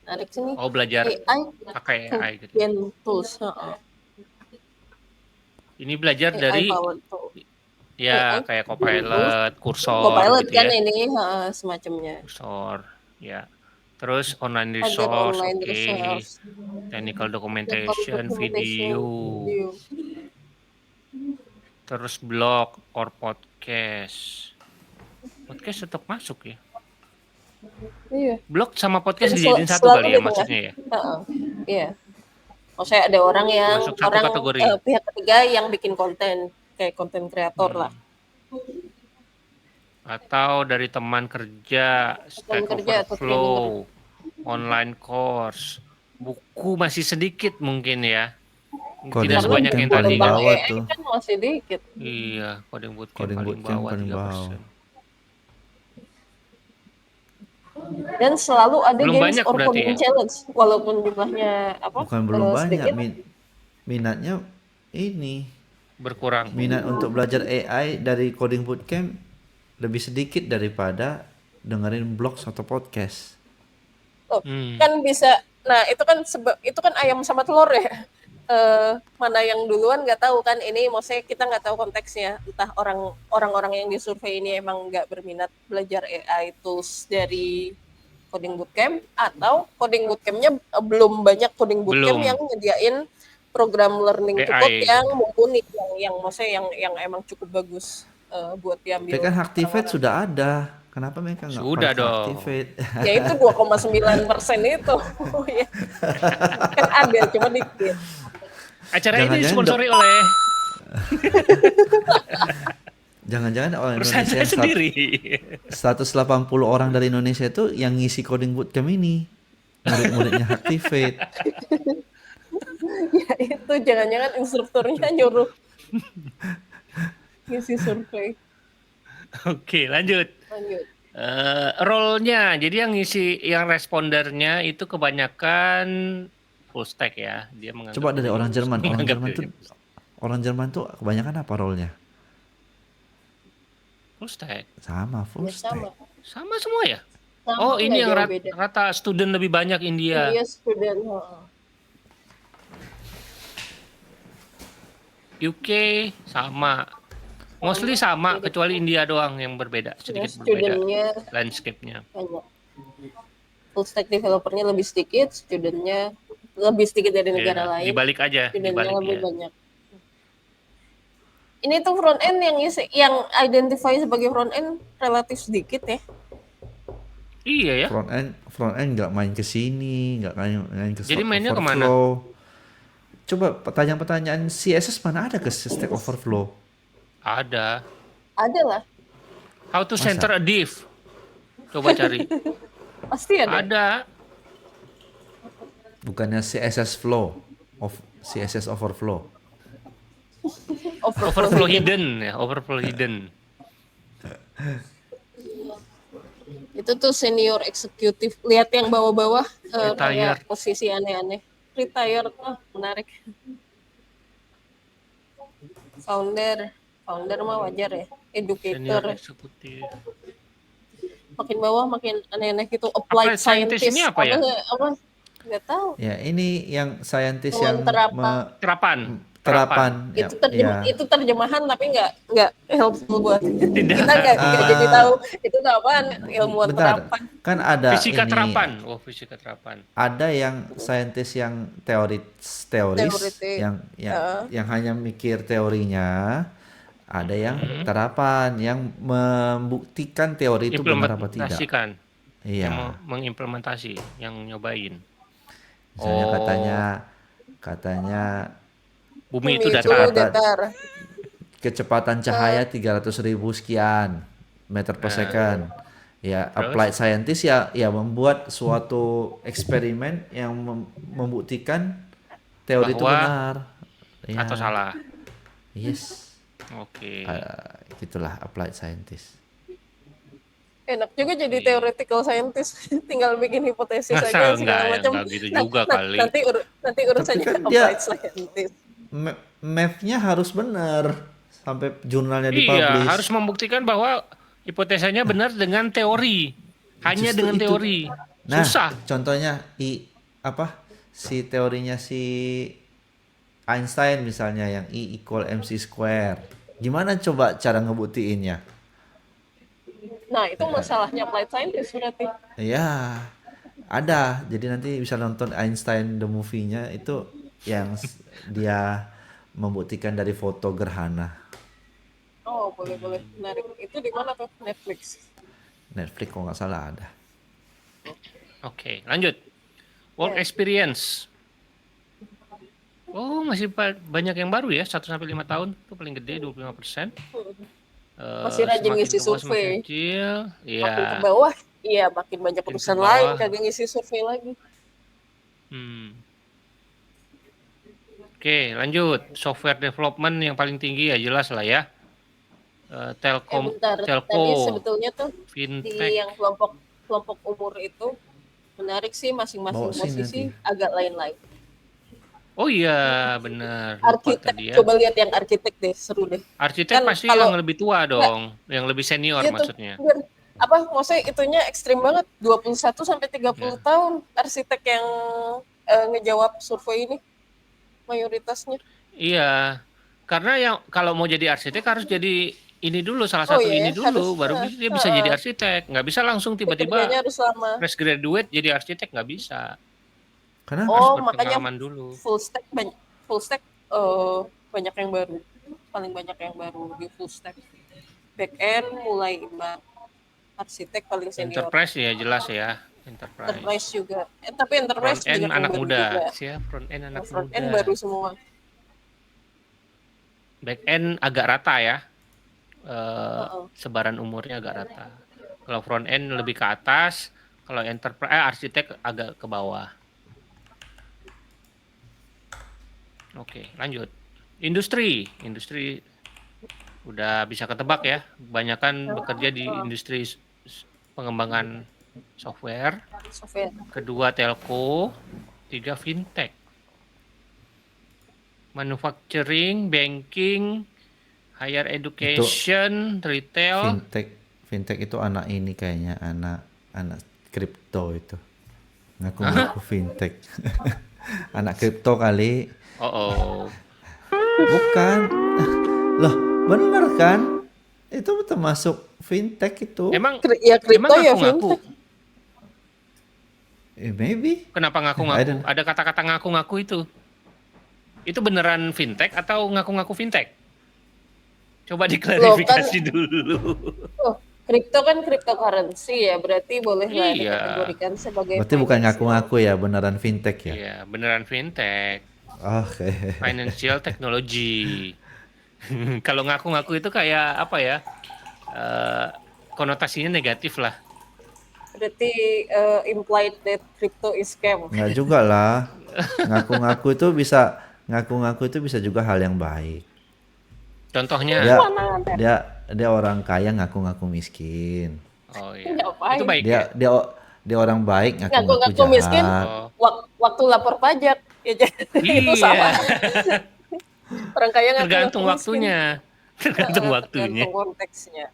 Menarik sini. Oh, belajar AI pakai AI gitu ya. tools. Ini belajar AI dari powered tool. AI ya kayak tools. Copilot, Cursor Copilot gitu kan ya. ini semacamnya. Cursor ya. Terus online Ada resource, online oke. resource, Technical level documentation, documentation, video. video. Terus blog or podcast. Podcast tetap masuk ya. Iya. Blog sama podcast Dan dijadiin satu selalu kali di ya tengah. maksudnya ya. Iya. Maksudnya ada orang Masuk satu kategori. pihak ketiga yang bikin konten kayak konten kreator lah. Atau dari teman kerja, Stack Kerja atau Overflow, online course, buku masih sedikit mungkin ya. coding Tidak sebanyak bootcamp yang paling tadi tentang kan. bawah AI tuh. kan masih dikit. Iya, coding bootcamp Coding paling bootcamp bawah paling 3%. bawah. Dan selalu ada Belum games banyak or berarti coding ya? challenge walaupun jumlahnya Bukan belum banyak, sedikit. minatnya ini. Berkurang. Minat untuk belajar AI dari coding bootcamp lebih sedikit daripada dengerin blog atau podcast. Oh, kan bisa. Nah, itu kan ayam sama telur ya. Mana yang duluan nggak tahu kan, ini maksudnya kita nggak tahu konteksnya, entah orang-orang yang disurvei ini emang nggak berminat belajar AI tools dari coding bootcamp atau coding bootcampnya belum banyak coding bootcamp Belum. yang nyediain program learning to code AI. yang mumpuni, yang maksudnya yang emang cukup bagus buat Tapi diambil kan Activate orang-orang. sudah ada. Kenapa mereka nggak Sudah pakai dong. Activate? Ya itu 2,9% itu. Ya. Kan ada, cuma dikit. Acara ini Jangan-jangan disponsori oleh Jangan-jangan orang perusahaan Indonesia saya sendiri. 180 orang dari Indonesia itu yang ngisi coding bootcamp ini. Murid-muridnya Activate. Ya itu jangan-jangan instrukturnya nyuruh ngisi survei. Oke, lanjut. Lanjut. Role-nya, jadi yang respondernya itu kebanyakan full stack ya. Dia menganggap Coba dari orang Jerman. Orang Jerman tuh kebanyakan apa role-nya? full stack. Sama, full Ya, stack. Sama semua ya? Sama, Oh, ini nggak yang jauh beda. rata student lebih banyak India. India student. UK sama. Mostly sama, kecuali India doang yang berbeda, sedikit berbeda Studentnya landscape-nya. banyak. Full stack developernya lebih sedikit, studentnya lebih sedikit dari negara Ya, lain. dibalik aja, Studentnya dibalik lebih ya. banyak. Ini tuh front end yang identify sebagai front end relatif sedikit ya. Iya ya. Front end nggak main ke sini, nggak main ke Jadi Stack mainnya kemana? Overflow. Coba pertanyaan-pertanyaan CSS mana ada ke Stack Overflow? Ada. Ada lah, How to Masa? center a div. Coba cari. pasti ada. Ada. Bukannya CSS Flow, CSS Overflow. Overflow hidden ya, overflow hidden. Itu tuh senior eksekutif. Lihat yang bawah-bawah Retire. kayak posisi aneh-aneh. Retire tuh menarik. Founder mah wajar ya. Senior Educator. eksekutif. Makin bawah makin aneh-aneh gitu. Applied Applied scientist scientist. ini apa ya? Apa? Nggak tahu. Ya, ini yang saintis Cuman yang terapan. Terapan. ya, Itu terjemahan tapi nggak helpful buat Tidak. kita nggak jadi tahu itu tuh apaan ilmuwan bentar. terapan. Kan ada Fisika ini, terapan. Oh, fisika terapan. ada yang saintis yang teoris Teoritik. yang hanya mikir teorinya, ada yang terapan yang membuktikan teori itu benar apa tidak. Implementasikan. Iya. Yang mengimplementasi, yang nyobain. Misalnya Oh. katanya Bumi itu Bumi datar. kecepatan cahaya 300.000 sekian meter per second. Ya, Terus? applied scientist ya membuat suatu eksperimen yang membuktikan teori itu Bahwa benar. Ya. Atau salah. Yes. Oke. Gitulah applied scientist. Enak juga jadi theoretical scientist. Tinggal bikin hipotesis Masa aja enggak segala ya? macam. Enggak gitu juga kali. Nanti urusannya Tapi kan dia- applied scientist. Math-nya harus benar sampai jurnalnya Iya, dipublish. harus membuktikan bahwa hipotesanya benar dengan teori. Hanya Justru dengan itu. teori. Nah, Susah. contohnya si teorinya si Einstein misalnya yang E equal mc square. Gimana coba cara ngebuktiinnya? Nah, itu masalahnya applied scientist berarti. Ya, ada. Jadi nanti bisa nonton Einstein the movie-nya itu yang dia membuktikan dari foto gerhana. Oh, boleh. Menarik. Itu di mana tuh? Netflix. Netflix kalau nggak salah ada. Oke, lanjut. Work experience. Oh, masih banyak yang baru ya, 1 sampai 5 tahun. Itu paling gede 25%. Masih rajin Semakin ngisi ke bawah, semakin survei. kecil. Makin ke Iya. bawah, iya makin banyak Makin ke perusahaan bawah. lain kagak ngisi survei lagi. Oke, lanjut. Software development yang paling tinggi ya jelas lah ya. Telkom, Bentar. Tadi telco, sebetulnya tuh di fintech. yang kelompok umur itu menarik sih masing-masing Bawa sini posisi nanti. agak lain-lain. Oh iya, benar. Lupa Arsitek, tadi ya. coba lihat yang arsitek deh, seru deh. Arsitek Kan pasti kalau- yang lebih tua dong, yang lebih senior Iya tuh, maksudnya. maksudnya itunya ekstrim banget, 21 sampai 30 Ya. tahun arsitek yang ngejawab survei ini mayoritasnya. Iya, karena yang kalau mau jadi arsitek harus jadi ini dulu, salah Oh satu iya, ini dulu, harus, baru dia bisa jadi arsitek. Nggak bisa langsung tiba-tiba Kerjanya harus lama. fresh graduate jadi arsitek, nggak bisa. Karena Oh, Harus makanya berpengalaman dulu. full stack banyak yang baru, paling banyak yang baru di full stack. Back end mulai arsitek paling senior. Enterprise ya jelas ya, enterprise. Enterprise juga. Tapi enterprise Front end juga yang anak baru muda, juga. siap front end anak Front muda. end baru semua. Back end agak rata ya, Uh-uh. sebaran umurnya agak rata. Kalau front end lebih ke atas, kalau enterprise arsitek agak ke bawah. Oke, lanjut. Industri udah bisa ketebak ya. Kebanyakan bekerja di industri pengembangan software. Kedua telco, 3 fintech. Manufacturing, banking, higher education, retail. fintech itu anak ini kayaknya anak kripto itu. Ngaku-ngaku fintech. Anak kripto kali. Oh. Bukan. Loh, bener kan? Itu termasuk fintech itu. Emang kripto ya ngaku-ngaku? Maybe. Kenapa I ngaku-ngaku? don't- Ada kata-kata ngaku-ngaku itu. Itu beneran fintech atau ngaku-ngaku fintech? Coba Loh kan, diklarifikasi dulu. kripto kan cryptocurrency ya, berarti bolehlah Iya, dikategorikan sebagai Berarti bukan financial. ngaku-ngaku ya, beneran fintech ya. iya, beneran fintech, Oke. financial technology. Kalau ngaku-ngaku itu kayak apa ya? Konotasinya negatif lah. Berarti implied that crypto is scam. Nggak juga lah. Ngaku-ngaku itu bisa juga hal yang baik. Contohnya, Dia Mana ada? dia dia orang kaya ngaku-ngaku miskin. oh iya, Ngapain? itu baik ya. Dia dia dia orang baik ngaku-ngaku Ngaku-ngaku miskin, jahat. Oh, waktu lapor pajak ya itu iya, salah. Orang kaya tergantung ngaku-ngaku miskin. waktunya, tergantung waktunya. Tergantung konteksnya.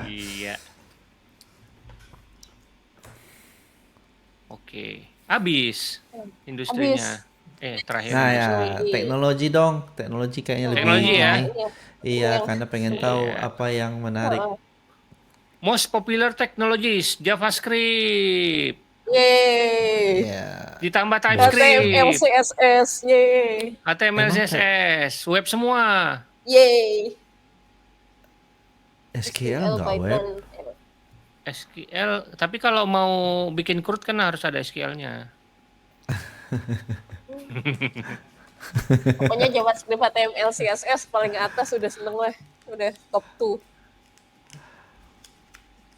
Iya, oke. Habis industrinya. Terakhir Nah ya, industri. teknologi dong. Teknologi kayaknya lebih Teknologi ya. ini. Iya, Yang- karena pengen tahu Iya. apa yang menarik. Most popular technologies JavaScript, Yeay. Ya. ditambah HTML, TypeScript, CSS, yeay. HTML, Emang CSS, web semua. Yeay. SQL nggak web? Python. SQL, tapi kalau mau bikin CRUD kan harus ada SQL-nya. Pokoknya JavaScript, HTML, CSS paling atas udah seneng lah. Udah top 2.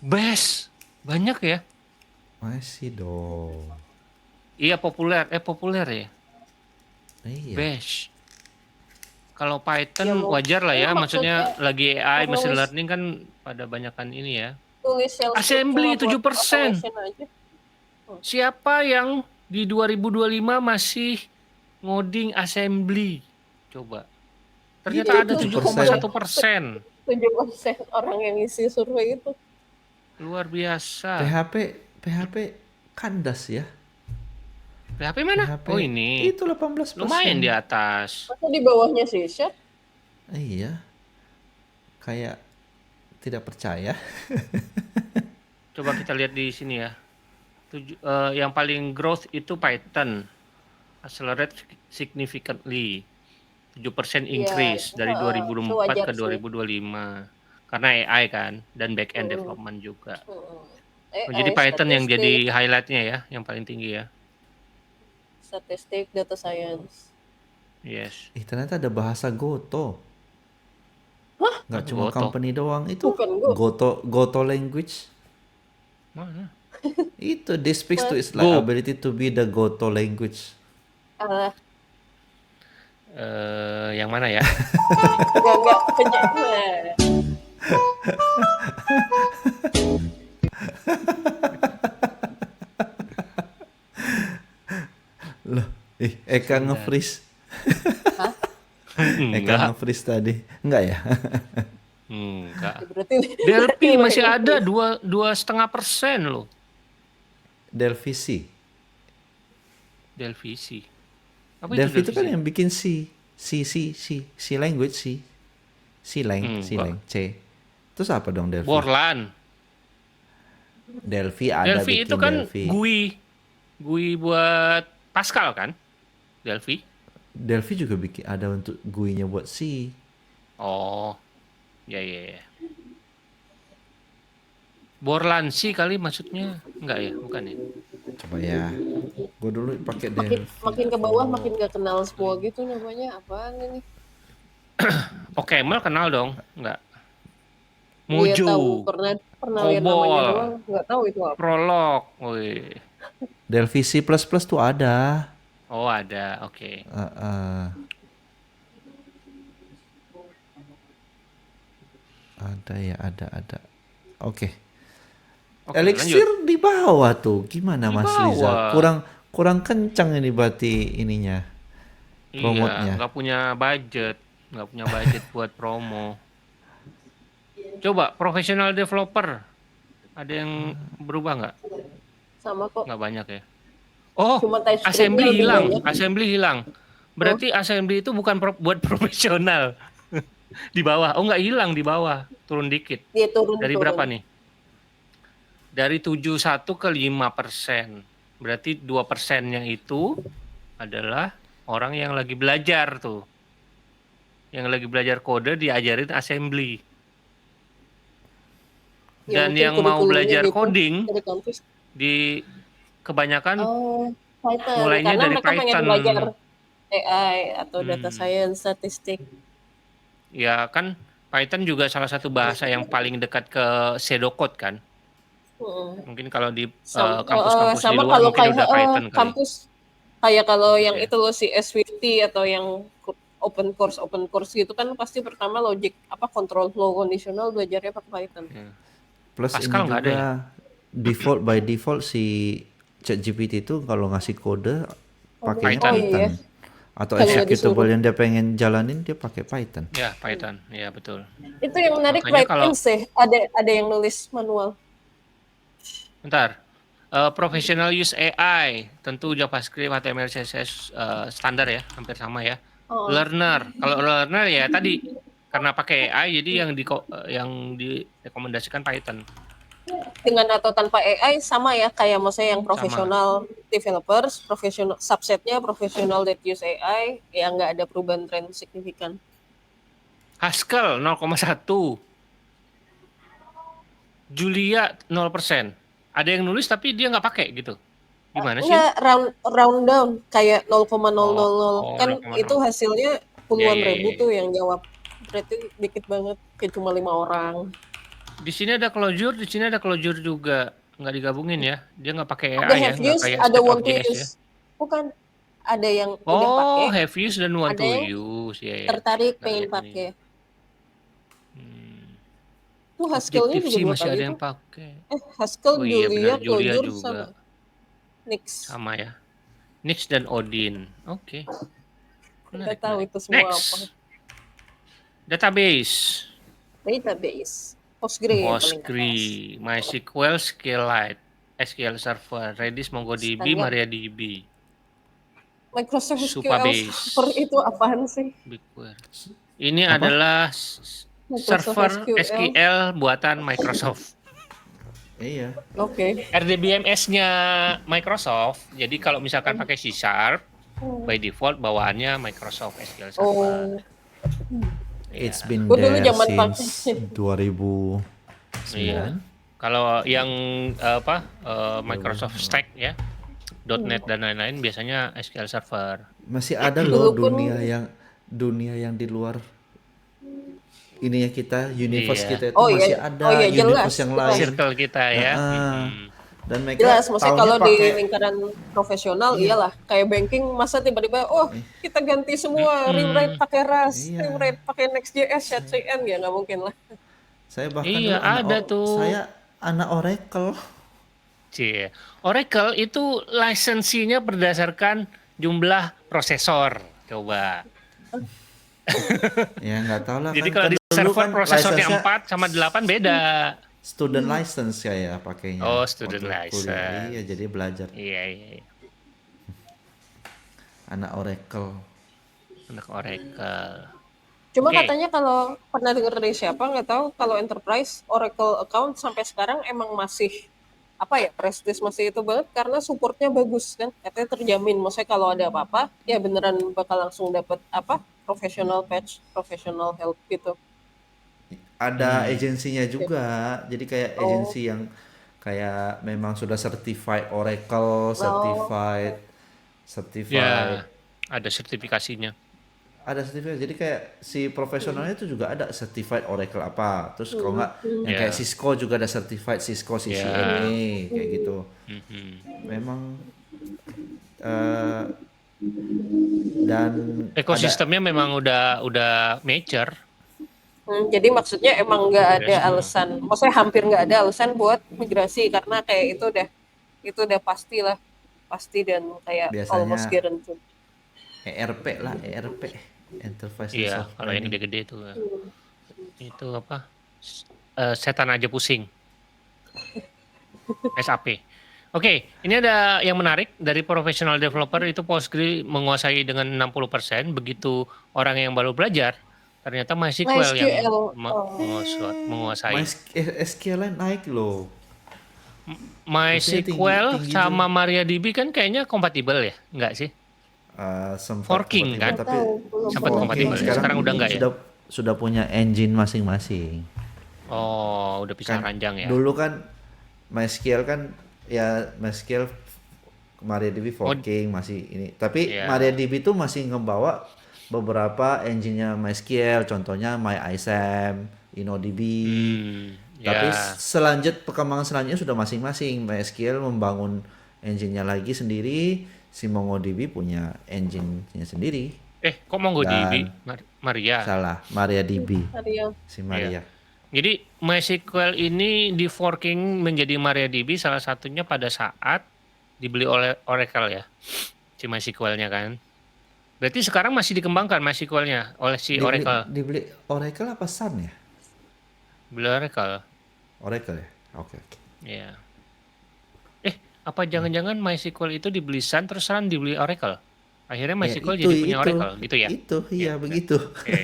Best, banyak ya. Masih dong. Iya populer ya. Iya. Bash. Kalau Python Ya, wajar lah ya, maksudnya maksudnya lagi AI, machine nulis- learning kan pada banyakan ini ya. Tulis shell script Assembly cuma buat 7%. automation aja. Siapa yang di 2025 masih ngoding assembly? Coba. Ternyata ada 7,1%. 7% orang yang isi survei itu. Luar biasa. PHP kandas ya. PHP mana? PHP Oh ini. Itu 18%. Lumayan di atas. Masa di bawahnya C#? Iya. Kayak tidak percaya. Coba kita lihat di sini ya. Yang paling growth itu Python. Accelerate significantly. 7% increase dari itu 2024 wajar ke sih. 2025. Karena AI kan dan back end development juga. AI, Jadi Python yang statistik, jadi highlightnya ya, yang paling tinggi ya. statistik, data science. Yes. Ternyata ada bahasa Goto. Nggak cuma Goto? company doang. Itu Bukan Go. Goto language. Mana? Itu this speaks to its like Go. ability to be the Goto language. Yang mana ya? Enggak penyanyi. Loh, Eka nge-freeze. Eka Enggak. nge-freeze tadi. Enggak ya? Enggak. Berarti Delphi masih ada 2,5% loh. Delphi Delphi C. Apa Delphi itu kan C? yang bikin C language C lang C. Terus apa dong Delphi? Borland. Delphi ada Delphi bikin itu kan Delphi. GUI buat Pascal kan? Delphi. Delphi juga bikin ada untuk GUI-nya buat C. Oh. Ya. Borland C kali maksudnya. Enggak ya, bukan ya. Coba ya. Gue dulu pakai Delphi. makin ke bawah makin gak kenal semua gitu namanya apaan ini? Oke, Mel kenal dong? Enggak. Iya tahu, Mojo, pernah lihat namanya Cobol, doang, nggak tahu itu apa. Prolog. Wih. Delphi C++ tuh ada. Oh, ada. Oke. Ada ya, ada. Oke. Oke, Elixir lanjut. di bawah tuh. Gimana Di Mas Riza? bawah. Kurang kencang ini berarti ininya. Promotnya. Iya, nggak punya budget buat promo. Coba professional developer, ada yang berubah nggak? Sama kok. Nggak banyak ya. Oh, Cuma TypeScript-nya assembly lebih hilang. banyak. Assembly hilang. Berarti assembly itu bukan buat profesional. Di bawah. Oh, nggak hilang di bawah. Turun dikit. Dia turun. Dari berapa nih? Dari 71 ke 5%. Berarti 2%-nya itu adalah orang yang lagi belajar tuh. yang lagi belajar kode diajarin assembly. Ya Dan mungkin yang mau kurikulumnya belajar gitu coding dari kampus. di kebanyakan Oh, Python mulainya karena dari mereka pengen Python. belajar AI atau data Hmm. science, statistik. Ya kan Python juga salah satu bahasa yang paling dekat ke pseudocode kan. Hmm. Mungkin kalau di Sama, kampus-kampus di luar kalau mungkin kayak udah Python kali. kampus kayak kalau Kampus yang ya. itu loh si S50 atau yang open course gitu kan pasti pertama logic apa control flow conditional belajarnya pakai Python. Ya. Plus ini Pascal nggak ada ya? juga by default si ChatGPT itu kalau ngasih kode pakainya Python. Oh iya, Python. Atau kalau nggak executable disuruh. yang dia pengen jalanin dia pakai Python. Ya Python, ya betul. Itu yang menarik Makanya kalau ByteDance sih. Ada yang nulis manual. bentar, professional use AI tentu JavaScript, HTML, CSS standar ya, hampir sama ya. Oh, Learner, kalau learner ya tadi karena pakai AI jadi yang direkomendasikan Python dengan atau tanpa AI sama ya kayak maksudnya yang sama. profesional developers, profesional subsetnya profesional that use AI yang nggak ada perubahan tren signifikan. Haskell 0,1, Julia 0%. Ada yang nulis tapi dia nggak pakai gitu. Gimana sih? Enggak, round down kayak 0,000 Oh, kan itu 0,0. hasilnya Ya, puluhan ya, ribu ya, tuh ya. yang jawab. Berarti dikit banget kayak cuma 5 orang. Di sini ada closure, di sini ada closure juga. Nggak digabungin ya. Dia nggak pakai Ada AI ya, have nggak use, kayak ada state of want to JS ya. use. Bukan, ada yang udah Oh, pakai, have use dan want ada to yang use. Ya, ya. tertarik Nggak pengen lihat ini. pakai. Hmm. Tuh Haskell-nya Objektif juga sih 2 masih kali ada tuh. yang pakai. Haskell, Oh iya Julia, benar, Julia Clojure sama. juga. Nix. Sama ya. Nix dan Odin. Oke. Kita Menarik, tahu menarik. itu semua apa. Next. Database. Database. Postgre yang paling atas. Postgre, MySQL, SQLite, SQL Server, Redis, MongoDB, Standar. MariaDB, Microsoft SQL Server Supabase, itu apaan sih? BigQuery. Ini Apa? adalah Microsoft server SQL. SQL buatan Microsoft. Iya. Oke. RDBMS-nya Microsoft. Jadi kalau misalkan pakai C# by default bawaannya Microsoft SQL Server. Oh, Iya. It's been Gua dulu there zaman since pakai. 2009. Iya. Kalau yang Microsoft Stack ya, .NET dan lain-lain biasanya SQL Server. Masih ada loh Dulu pun dunia yang di luar ini ya kita universe Iya. kita itu oh masih iya, ada oh iya jelas, universe yang jelas. lain. Circle kita ya. Heeh. Dan mereka Jelas, maksudnya taunya kalau di pakai lingkaran profesional Iya. iyalah kayak banking masa tiba-tiba kita ganti semua rewrite pakai Rust, Iya. rewrite pakai Next.js, HCN ya nggak mungkin lah. Saya bahkan Iya, dulu ada tuh. saya anak Oracle. Cie. Oracle itu lisensinya berdasarkan jumlah prosesor. Coba. Ya nggak tahu lah Jadi kan. kalau Kan di dulu server kan prosesornya license-nya 4 sama 8 beda. student license saya pakainya. Oh, student waktu kuliah. license. Iya, jadi belajar Iya, iya, iya. anak Oracle. Anak Oracle. Cuma Oke. katanya kalau pernah dengar dari siapa nggak tahu kalau enterprise Oracle account sampai sekarang emang masih apa ya prestis masih itu banget karena supportnya bagus kan katanya terjamin maksudnya kalau ada apa-apa ya beneran bakal langsung dapat apa professional patch professional help gitu. Ada agensinya juga. Jadi kayak Oh. agensi yang kayak memang sudah certified Oracle, certified Ya, ada sertifikasinya. ada sertifikat. Jadi kayak si profesionalnya itu juga ada certified Oracle apa. Terus kalau nggak yang kayak Ya. Cisco juga ada certified Cisco CCNA kayak gitu. Mhm. Memang dan Ekosistemnya memang udah mature. Jadi maksudnya emang nggak ada Yes. alasan maksudnya hampir nggak ada alasan buat migrasi karena kayak itu udah pasti dan kayak Biasanya almost guaranteed. ERP lah, ERP, Enterprise Iya, Resource kalau yang Planning. gede-gede itu. Itu apa? Setan aja pusing. SAP. Oke, ini ada yang menarik dari professional developer itu Postgre menguasai dengan 60%. Begitu orang yang baru belajar, ternyata MySQL yang MySQL. menguasai. SQL naik loh. MySQL tinggi sama MariaDB kan kayaknya kompatibel ya, enggak sih? sempat Forking kompatibel kan? Nggak tapi tahu, belum Sempat pernah forking kompatibel coba. ya. sekarang Sekarang udah enggak ya? sudah punya engine masing-masing. Oh, udah pisah Kan ranjang ya. dulu kan MySQL kan ya MySQL MariaDB Oh, forking masih ini. Tapi ya. MariaDB itu masih ngebawa beberapa engine-nya MySQL, contohnya MyISAM, InnoDB. Tapi Ya. perkembangan selanjutnya sudah masing-masing. MySQL membangun engine-nya lagi sendiri, si MongoDB punya engine-nya sendiri. Kok MongoDB? Dan Maria. salah, MariaDB, Maria. si Iya. Maria. Jadi MySQL ini di forking menjadi MariaDB salah satunya pada saat dibeli oleh Oracle ya. Si MySQL-nya kan. Berarti sekarang masih dikembangkan MySQL-nya oleh si Dibeli Oracle. dibeli Oracle apa Sun ya? Beli Oracle. Oracle ya. Oke. Iya. Apa jangan-jangan MySQL itu dibeli Sun terus Sun dibeli Oracle? Akhirnya Ya MySQL jadi punya itu Oracle, gitu ya? itu Iya. iya begitu. Oke.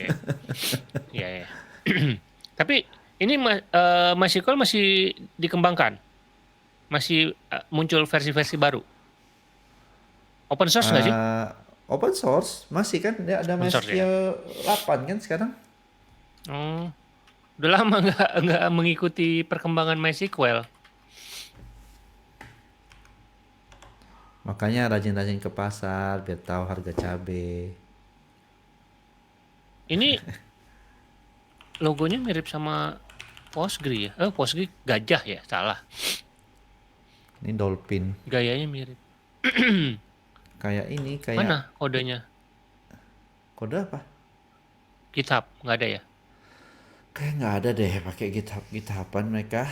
Iya, iya. Tapi ini MySQL masih dikembangkan, masih muncul versi-versi baru. Open source nggak sih? Open source masih kan dia ada Open source ya. MySQL 8 kan sekarang. Oh, udah lama nggak mengikuti perkembangan MySQL. Makanya rajin-rajin ke pasar biar tahu harga cabe. Ini logonya mirip sama Postgre ya? Postgre gajah ya? Salah. Ini dolphin. Gayanya mirip. Kayak ini kayak Mana kodenya? kode apa? GitHub nggak ada ya? Kayak nggak ada deh pakai GitHuban mereka.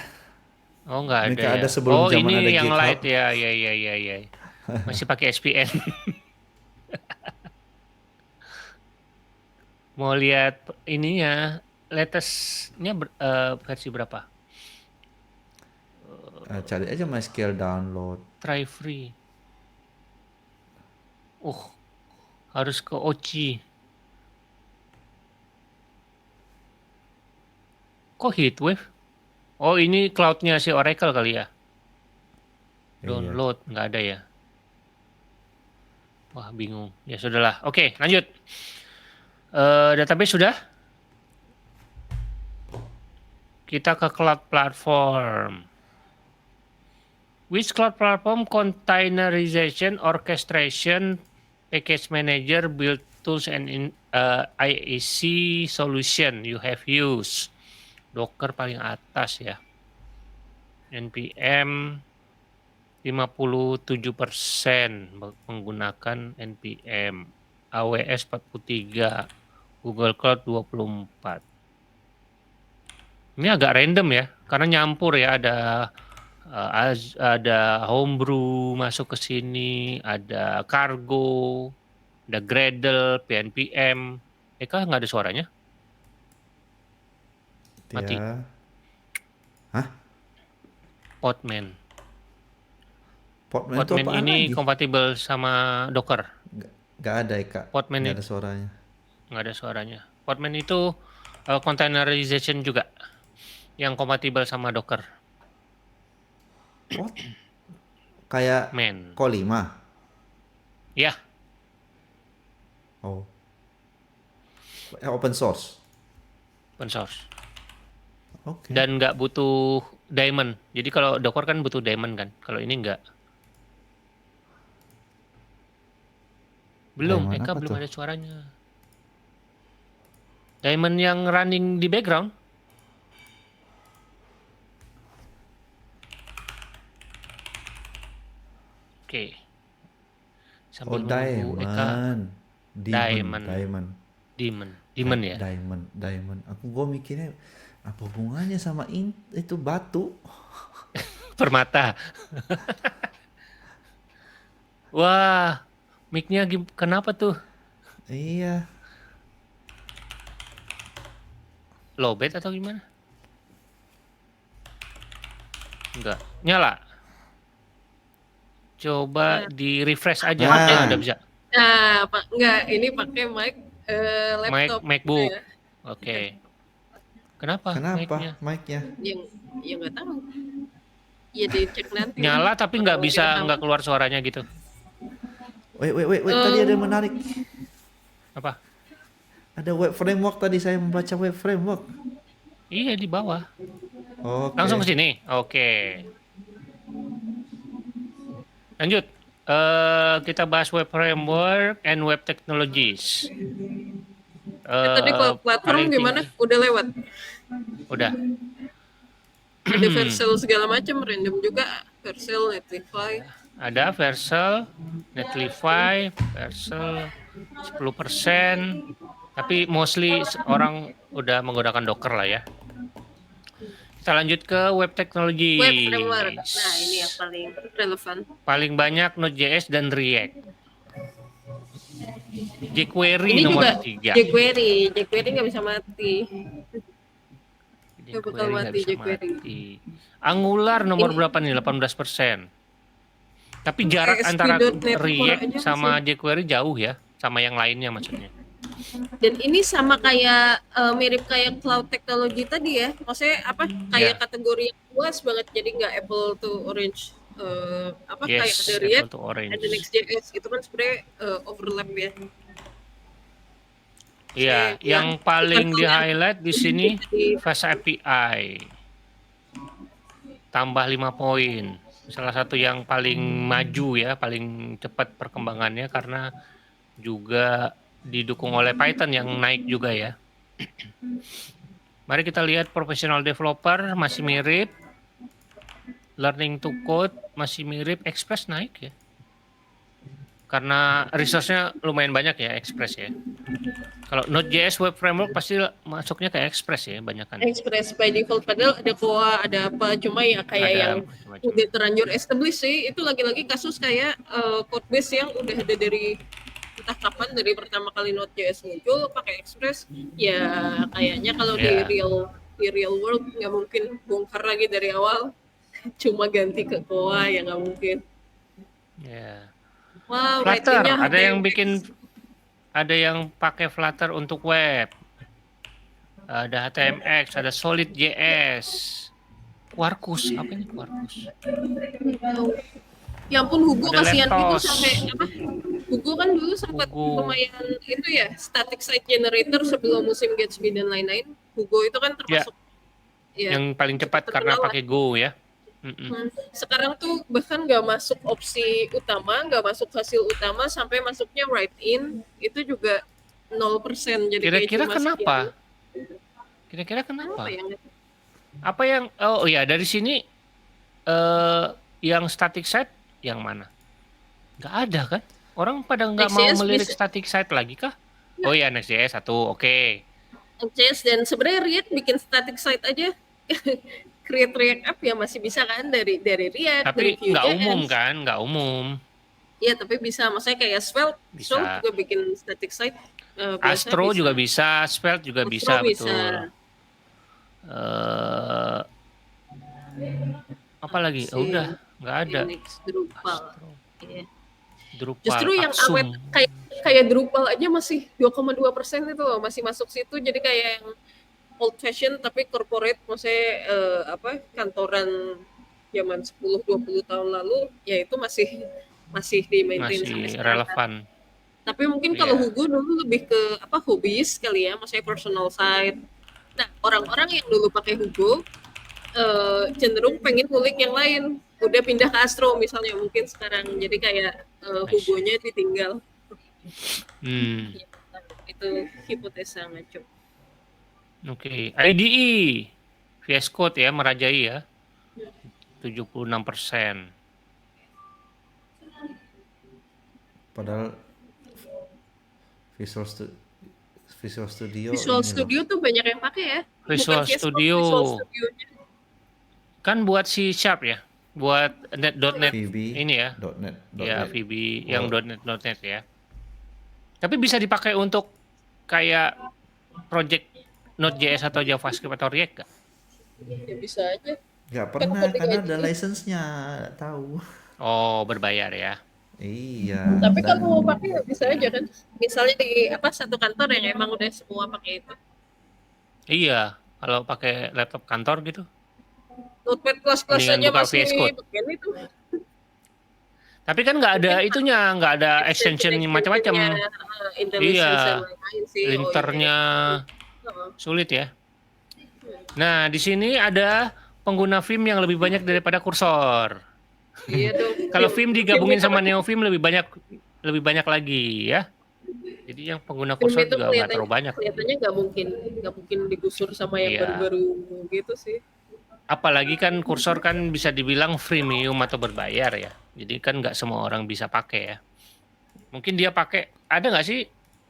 Oh nggak ada Mereka ya? ada sebelum Oh zaman ini ada yang GitHub. light ya, ya. Masih pakai SPN. Mau lihat ininya, latestnya versi berapa? Cari aja MySQL download. Try free. Harus ke Ochi. Kok Heatwave? Oh ini cloudnya si Oracle kali ya? Iya. Download nggak ada ya? Wah bingung. Ya sudahlah. Oke lanjut. Database sudah? Kita ke cloud platform. Which cloud platform containerization, orchestration, package manager, build tools, and IAC solution you have used? Docker paling atas ya. NPM 57% menggunakan NPM. AWS 43, Google Cloud 24. Ini agak random ya, karena nyampur ya, ada Homebrew masuk ke sini, ada Cargo, ada Gradle, PNPM. Eka nggak ada suaranya? Mati. Dia. Hah? Podman. Podman itu Podman apaan ini lagi? kompatibel sama Docker. Nggak ada Eka. Podman Nggak ada suaranya. nggak ada suaranya. Podman itu containerization juga, yang kompatibel sama Docker. What? Kayak Man. Ko5. Ya, Oh. Open source. open source. Oke. Dan nggak butuh daemon. Jadi kalau Docker kan butuh daemon kan. Kalau ini nggak. Belum, Daemon Eka apa belum tuh? ada suaranya. Daemon yang running di background. Oke. Sambil menunggu Eka. Demon ya. Diamond. Gue mikirnya apa hubungannya sama itu batu? Permata. Wah, mic-nya kenapa tuh? Iya. Lowbat atau gimana? Enggak. Nyala. Coba di refresh aja. Nah. Udah bisa. Nah, enggak, ini pakai mic laptop. MacBook. Ya. Oke. Kenapa? Kenapa mic-nya? mic-nya? Yang nggak tahu. Ya dicek nanti. Nyala tapi nggak bisa, nggak keluar suaranya gitu. Wait, tadi ada yang menarik. Apa? Ada web framework tadi, saya membaca web framework. Iya di bawah. Langsung ke Oke. sini. Oke. Lanjut. Kita bahas web framework and web technologies. Tadi kalau platform Paling gimana? tinggi. Udah lewat. Udah. Ada Vercel segala macam, random juga. Vercel, Netlify. Ada Vercel, Netlify, Vercel 10%. Tapi mostly orang udah menggunakan Docker lah ya. Kita lanjut ke web technology. Web framework. Nah, ini yang paling relevan. Paling banyak Node.js dan React. jQuery Ini nomor juga 3. jQuery nggak bisa mati. Nggak bakal jQuery nggak mati bisa jQuery. mati. Angular nomor Ini- berapa nih? 18%. Tapi jarak antara ASP.NET React aja sama masih. jQuery jauh ya, sama yang lainnya maksudnya. Dan ini sama kayak mirip kayak cloud technology tadi ya. Maksudnya apa? Kayak Ya. kategori yang luas banget. Jadi nggak apple to orange. Kayak Yes, ada Apple React, to Orange. ada Next.js. Itu kan sebenarnya overlap ya. Iya, yang paling di highlight di sini Jadi, Fast API. Tambah 5 poin. Salah satu yang paling maju ya, paling cepat perkembangannya karena juga didukung oleh Python yang naik juga ya. Mari kita lihat professional developer masih mirip. Learning to code masih mirip, Express naik ya. Karena resource-nya lumayan banyak ya Express ya. Kalau Node.js web framework pasti masuknya ke Express ya, banyak kan. Express by default padahal ada Koa, ada apa, cuma ya kayak Ada yang macam-macam. udah terlanjur established sih. Itu lagi-lagi kasus kayak code base yang udah ada dari entah kapan, dari pertama kali Node.js muncul pakai Express, ya kayaknya kalau Ya. di real world nggak mungkin bongkar lagi dari awal. Cuma ganti ke Koa ya nggak mungkin. Ya. Wow, Flutter, ratingnya ada yang HTMX. bikin, ada yang pakai Flutter untuk web. Ada HTMX, ada Solid.js. Quarkus, apa ini Quarkus? Ya ampun, Hugo Ada kasihan gitu Leptos. sampai apa? Hugo kan dulu sempat Hugo. lumayan itu ya, static site generator sebelum musim Gatsby dan lain-lain. Hugo itu kan termasuk ya, Yang paling cepat cukup karena terkenal lah. pakai Go ya. Sekarang tuh bahkan nggak masuk opsi utama, nggak masuk hasil utama, sampai masuknya write in itu juga 0%. Jadi kayak Kira-kira cuma kenapa? sekian. Kira-kira kenapa? Apa yang Apa yang, oh ya dari sini yang static site yang mana? Nggak ada kan? Orang pada nggak mau Next.js melirik bisa- static site lagi kah? Oh ya Next.js 1, oke. Next.js dan sebenarnya React bikin static site aja. Create React app ya masih bisa kan dari React, dari Tapi nggak Vue.js. umum kan? Nggak umum. Iya, tapi bisa. Maksudnya kayak Svelte, Bisa. Svelte juga bikin static site. Biasa Astro juga bisa, Svelte juga Astro bisa, bisa. betul. Apa lagi? Si Udah, nggak ada. Phoenix, Drupal. Astro, Iya. Drupal, Justru yang Aksum. awet kayak Drupal aja masih 2,2% itu loh, masih masuk situ. Jadi kayak yang old fashion tapi corporate, maksudnya kantoran zaman 10-20 tahun lalu, ya itu masih di maintain sampai Masih sekarang. relevan. Tapi mungkin kalau Iya. Hugo dulu lebih ke hobis kali ya, maksudnya personal site. Nah, orang-orang yang dulu pakai Hugo cenderung pengen ngulik yang lain. Udah pindah ke Astro misalnya mungkin sekarang. Jadi kayak Hugo-nya ditinggal. Itu hipotesa ngaco. Oke. IDE VS Code ya merajai ya. 76%. Padahal Visual Studio Visual ini Studio tuh banyak yang pakai ya. Visual Bukan VS Code, Studio. Visual Studio-nya. Kan buat C# ya. Buat .NET VB ini ya. .NET Ya, .NET. VB yang .NET ya. Tapi bisa dipakai untuk kayak project Node.js atau JavaScript atau React nggak? Ya bisa aja. Nggak pernah karena ada license-nya, nggak tahu. Oh, berbayar ya. Iya. Tapi dan kalau mau pakai bisa aja kan. Misalnya di satu kantor yang emang udah semua pakai itu. Iya, kalau pakai laptop kantor gitu. Notepad kelas-kelas Mendingan aja buka masih VS Code. pakai itu. Tapi kan nggak ada itunya, nggak ada extension macam-macam. IntelliSense Iya, dan lain-lain sih. Oh iya. linternya Heeh. sulit ya. Nah, di sini ada pengguna Vim yang lebih banyak daripada kursor. Iya dong. Kalau Vim digabungin Vim sama itu- NeoVim lebih banyak lagi ya. Jadi yang pengguna Vim kursor itu juga nggak terlalu banyak. kelihatannya nggak mungkin digusur sama yang Iya. baru-baru gitu sih. Apalagi kan kursor kan bisa dibilang freemium atau berbayar ya. Jadi kan nggak semua orang bisa pakai ya. Mungkin dia pakai, ada nggak sih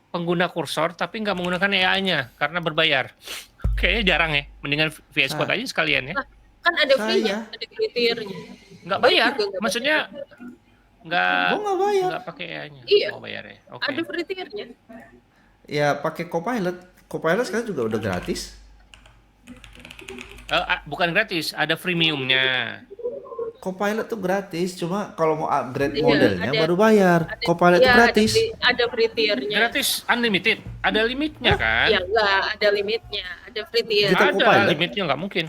pengguna kursor tapi nggak menggunakan AI-nya karena berbayar? Kayaknya jarang ya. Mendingan VS Code aja sekalian ya. Nah, kan ada free-nya, Saya. ada kriteria. Nggak bayar, Juga nggak maksudnya nggak Gua nggak bayar. nggak pakai AI-nya. Iya. Oh bayar ya. Oke. Ada kriteria. Ya pakai Copilot. Copilot sekarang juga udah gratis. Bukan gratis, ada freemiumnya. Copilot tuh gratis, cuma kalau mau upgrade Iya, modelnya ada- baru bayar. Copilot Iya, tuh gratis. Ada kriteria. Gratis, unlimited. Ada limitnya kan? Ya enggak, ada limitnya, ada kriteria. Kita Ada Copilot? limitnya, nggak mungkin.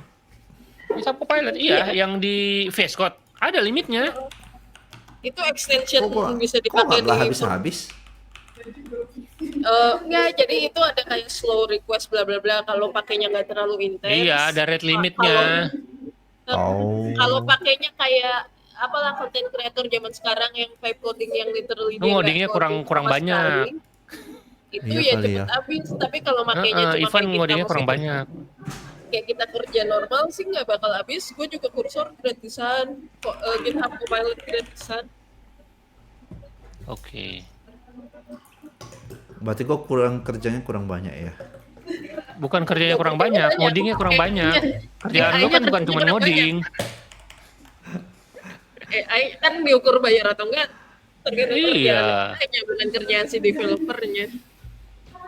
Kita Copilot, iya. Yang di VS Code ada limitnya. Itu extension Kok bisa kok dipakai nggak di habis-habis? enggak, jadi itu ada kayak slow request bla bla bla kalau pakainya nggak terlalu intens. Iya, ada rate limitnya. Oh. Kalau pakainya kayak apalah content creator zaman sekarang yang vibe coding yang literally dia Ngodingnya nggak kurang coding sama banyak. sekali, itu Iya ya kali cepet ya. habis. Tapi kalau makainya cuma Even kayak kita ngodingnya kurang maksudnya banyak. kayak kita kerja normal sih nggak bakal habis. Gue juga kursor gratisan, GitHub Copilot gratisan. Oke. Berarti kok kerjanya kurang banyak ya? Bukan kerjanya kurang banyak, ngodingnya kurang banyak. Kerjaan lu kan bukan cuma ngoding. AI kan diukur bayar atau enggak tergantung Iya. kerjaan hanya bukan kerjaan si developernya.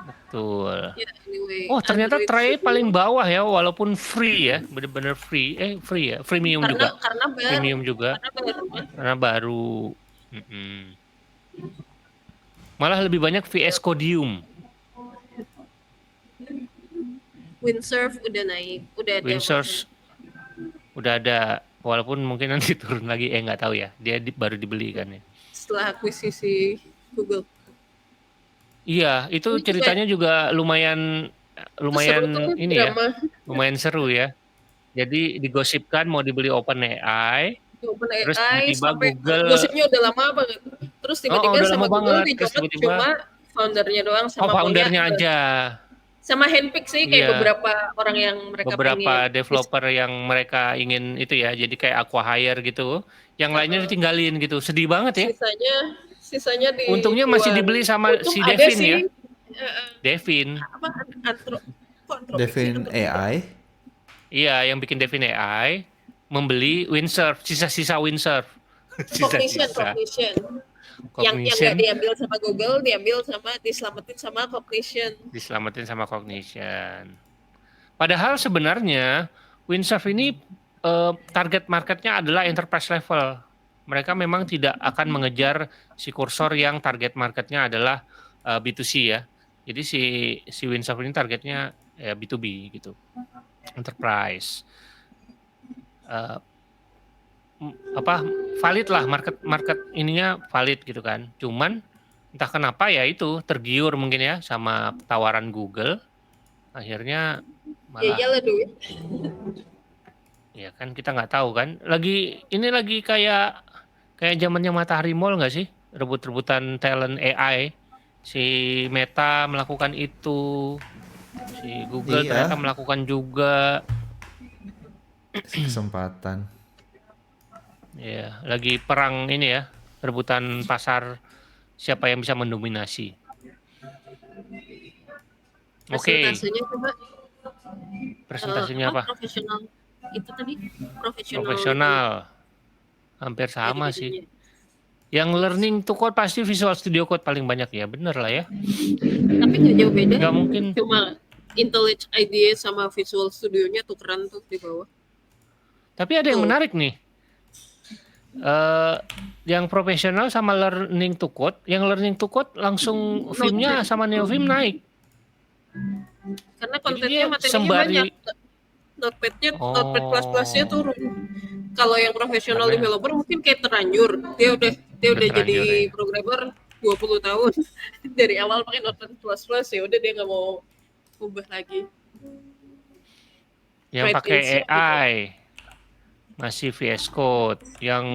Betul. Ya, anyway, Oh, ternyata Android tray sih- paling bawah ya, walaupun free ya, bener-bener free. Free ya, freemium juga. karena baru, Premium juga. karena baru. Karena baru. Malah lebih banyak VS Codium. Windsurf udah naik, udah ada. Windsurf udah ada, walaupun mungkin nanti turun lagi, nggak tahu ya. Dia baru dibeli kan ya. Setelah akuisisi Google. Iya, itu Ini ceritanya juga lumayan Seru tuh, ini ya, drama. lumayan seru ya. Jadi digosipkan mau dibeli OpenAI. OpenAI Terus tiba-tiba sampai Google- gosipnya udah lama banget. Terus tiba-tiba udah sama lama Google banget. Terus dicopot tiba-tiba- cuma foundernya doang sama Oh, foundernya maunya- aja. Sama handpick sih kayak Iya. beberapa orang yang mereka Beberapa pengen. developer yang mereka ingin itu ya, jadi kayak acqui-hire gitu. Yang lainnya ditinggalin gitu. Sedih banget ya. Sisanya di Untungnya masih dibeli sama Untung si ada Devin sih, ya. eh, Devin. apa Antro Devin AI. Iya, yang bikin Devin AI membeli Windsurf, sisa-sisa Windsurf. Cognition yang Cognition nggak diambil sama Google, diselamatin sama Cognition. diselamatin sama Cognition. Padahal sebenarnya Windsurf ini target marketnya adalah enterprise level. Mereka memang tidak akan mengejar si kursor yang target marketnya adalah B2C ya. Jadi si Windsurf ini targetnya ya B2B gitu, enterprise. Valid lah market ininya valid gitu kan. Cuman entah kenapa ya itu tergiur mungkin ya sama tawaran Google. Akhirnya Ya malah iyalah duit. ya kan kita nggak tahu kan. Lagi kayak zamannya Matahari Mall nggak sih? Rebut-rebutan talent AI. Si Meta melakukan itu. Si Google Iya. ternyata melakukan juga. Kesempatan. Ya, lagi perang ini ya, rebutan pasar siapa yang bisa mendominasi. Oke, Presentasinya coba presentasinya apa? Profesional. Itu tadi profesional. Profesional. Hampir sama sih. Jadi-jadinya. Yang learning to code pasti Visual Studio Code paling banyak ya, bener lah ya. Tapi nggak jauh beda. Nggak mungkin. Cuma IntelliJ IDEA sama Visual Studio-nya tukeran tuh di bawah. Tapi ada yang menarik nih. Yang profesional sama learning to code, yang learning to code langsung Vim-nya sama NeoVim naik. Karena Jadi kontennya dia materinya sembari- banyak. Notepad-nya, Oh. Notepad++-nya turun. Kalau yang profesional Karena- developer mungkin kayak terlanjur. Dia udah Dia Udah udah terlanjur jadi ya. programmer 20 tahun. Dari awal pakai .NET++, ya udah dia nggak mau ubah lagi. Yang Write in pakai C gitu. AI masih VS Code. Yang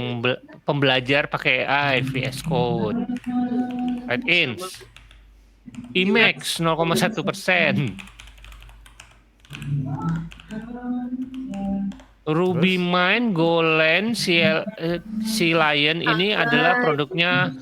pembelajar pakai AI VS Code. Write Sama ins. UX. Emacs 0,1%. Ruby Terus Mine, Golang, Sea Lion ini adalah Ah,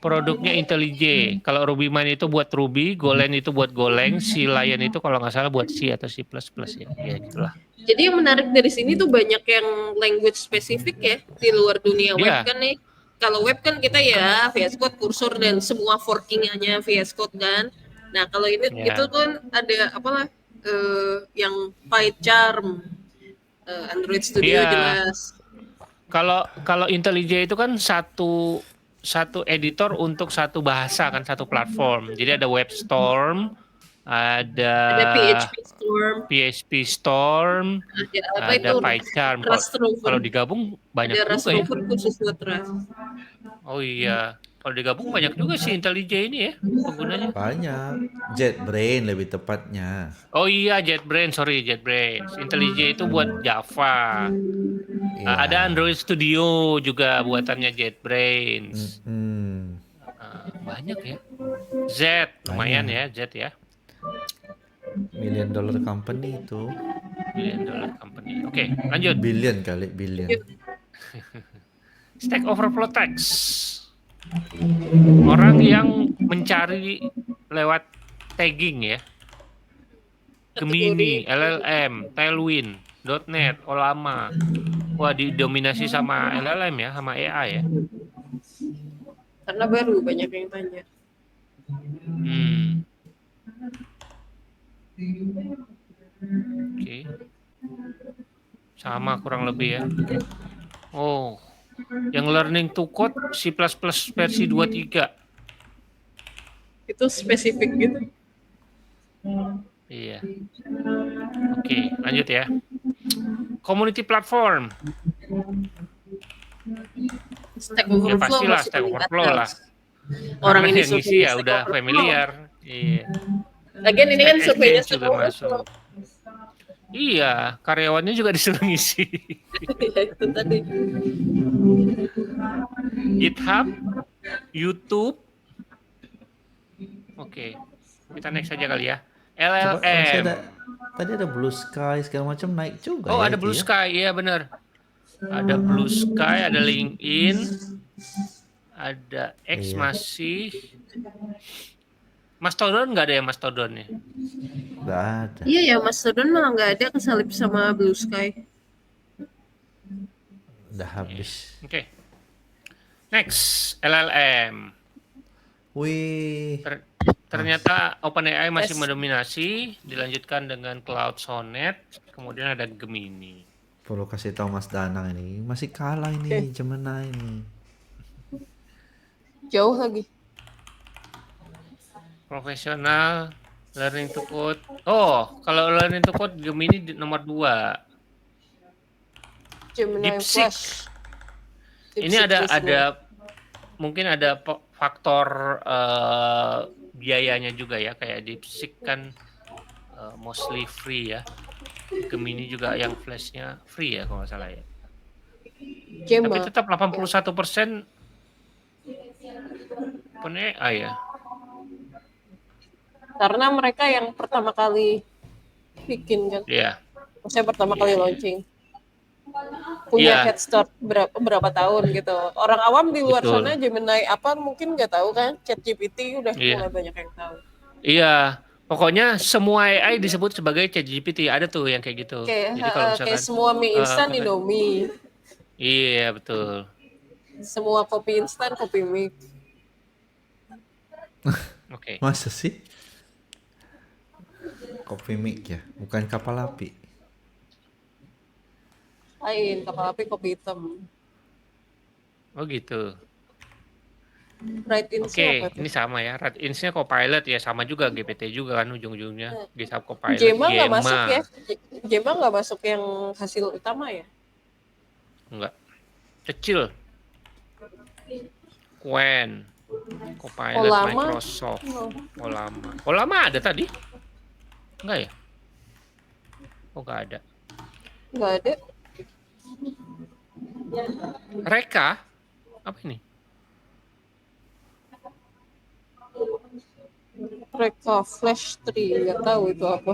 produknya IntelliJ. Kalau Ruby Mine itu buat Ruby, Golang itu buat Golang, Sea Lion itu kalau nggak salah buat C atau C++ ya. Ya gitulah. jadi yang menarik dari sini tuh banyak yang language spesifik ya di luar dunia web Dia, kan nih. Kalau web kan kita ya VS Code, kursor dan semua forkingannya VS Code kan. Nah kalau ini itu ya. kan ada apalah yang PyCharm, Android Studio Iya, jelas. kalau kalau IntelliJ itu kan satu satu editor untuk satu bahasa kan, satu platform. Jadi ada WebStorm, ada Ada PHP Storm, PHP Storm, ada apa ada itu PyCharm. Kalau Rust Rover, kalau digabung banyak ada Rust juga ya. Rover khusus buat Rust. Oh iya, kalau digabung banyak juga sih IntelliJ ini ya penggunanya. banyak. JetBrains lebih tepatnya. Oh iya, JetBrains, sorry JetBrains. IntelliJ itu buat Java. Ada Iya. Android Studio juga buatannya JetBrains. Mm-mm. Banyak ya. Z, lumayan Banyak. ya Z ya. Million dollar company itu. Billion dollar company. Oke, lanjut. Billion kali, billion. Stack Overflow Text. Orang yang mencari lewat tagging ya. Gemini, Kategori LLM, Tailwind, .NET, Olama. Wah, didominasi sama LLM ya, sama AI ya. karena baru banyak yang tanya. Hmm. Oke. Sama kurang lebih ya. Oh, yang learning to code C++ versi 23. Itu spesifik gitu. Iya. Oke, lanjut ya. Community platform. Stack Ya Overflow pastilah masih Stack paling Overflow lah. atas. Orang Karena ini yang ngisi survei ya Stack udah Overflow. familiar. Iya. Lagian ini Stack kan surveinya Exchange Stack juga Overflow. masuk. Iya, karyawannya juga disuruh ngisi. Ya, itu tadi. GitHub, YouTube. Oke, kita next aja kali ya. Coba masih LLM. ada, tadi ada Blue Sky segala macam naik juga Oh, ya ada itu Blue ya. Sky. Iya benar. Ada Blue Sky, ada LinkedIn, ada X Iya, masih. Mastodon nggak ada ya Mastodon ya? nggak ada. Iya ya, Mastodon malah nggak ada, kesalip sama Blue Sky. Udah habis. Oke. Next, LLM. Wih, Ternyata OpenAI masih Tes. mendominasi, dilanjutkan dengan Cloud Sonnet, kemudian ada Gemini. perlu kasih tahu Mas Danang ini masih kalah ini Gemini ini. Jauh lagi. Profesional, learning to code. Oh, kalau learning to code Gemini nomor 2. Gemini DeepSeek. Plus. Ini ada mungkin ada faktor biayanya juga ya, kayak DeepSeek kan mostly free ya. Gemini juga yang flashnya free ya kalau nggak salah ya. Tapi Gemma. tetap 81% OpenAI ya. Karena mereka yang pertama kali bikin kan. Iya. Maksudnya pertama kali Iya. launching. Punya Iya. head start berapa tahun gitu. Orang awam di luar Betul. sana Gemini apa mungkin nggak tahu kan. ChatGPT udah Iya. mulai banyak yang tahu. Iya. Pokoknya semua AI disebut sebagai ChatGPT. Ada tuh yang kayak gitu. Jadi kalau misalkan Kayak semua mie instan Indomie. Iya, betul. Semua kopi instan kopi mix. Oke. Masa sih? Kopi mic ya, bukan kapal api. Lain kapal api kopi hitam. Oh gitu. Write in Oke, apa tuh? ini sama ya. Write-ins-nya Copilot ya, sama juga GPT juga kan ujung-ujungnya. GitHub Copilot. Gemma nggak masuk ya? Gemma nggak masuk yang hasil utama ya? Enggak. Kecil. Qwen, Copilot Olama. Microsoft, Oh, Olama ada tadi? Enggak ya? Oh, enggak ada. nggak ada. Reka, apa ini? Reka Flash 3, nggak tahu itu apa.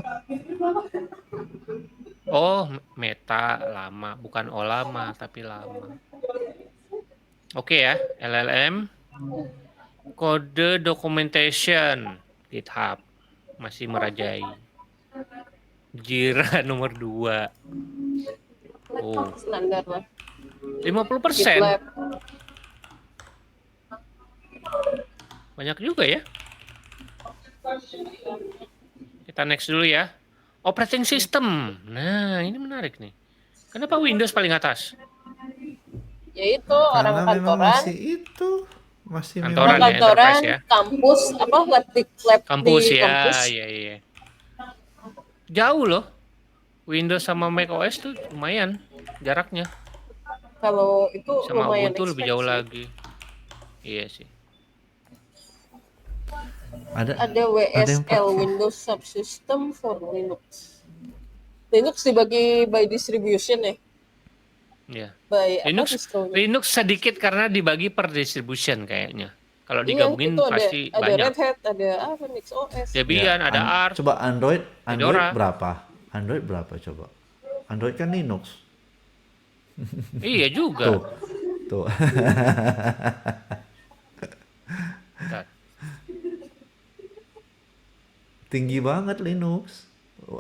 Oh, Meta lama, bukan Olama tapi lama. Oke ya, LLM, kode documentation, GitHub masih merajai. Jira nomor 2. Oh, Standar lah. 50%. GitLab. Banyak juga ya. Kita next dulu ya. Operating system. Nah, ini menarik nih. Kenapa Windows paling atas? Ya itu orang Karena memang kantoran, masih Kantoran orang memang ya, enterprise kantoran, ya. kampus, lab di Kampus ya, kampus. iya. Jauh loh. Windows sama Mac OS tuh lumayan jaraknya. Kalau itu Sama lumayan Ubuntu lebih jauh expensive. lagi. Iya sih. Ada yang WSL, pakai. Windows Subsystem for Linux. Linux dibagi by distribution ya, Iya. by apa Linux distronya. Linux sedikit karena dibagi per distribution kayaknya. Kalau Iya, digabungin itu ada pasti ada banyak. Red Hat, ada apa Nix OS. Debian, ada ARC, Coba Android Fedora. berapa? Android berapa coba? Android kan Linux. Iya juga. Tuh. Bentar. Tinggi banget Linux.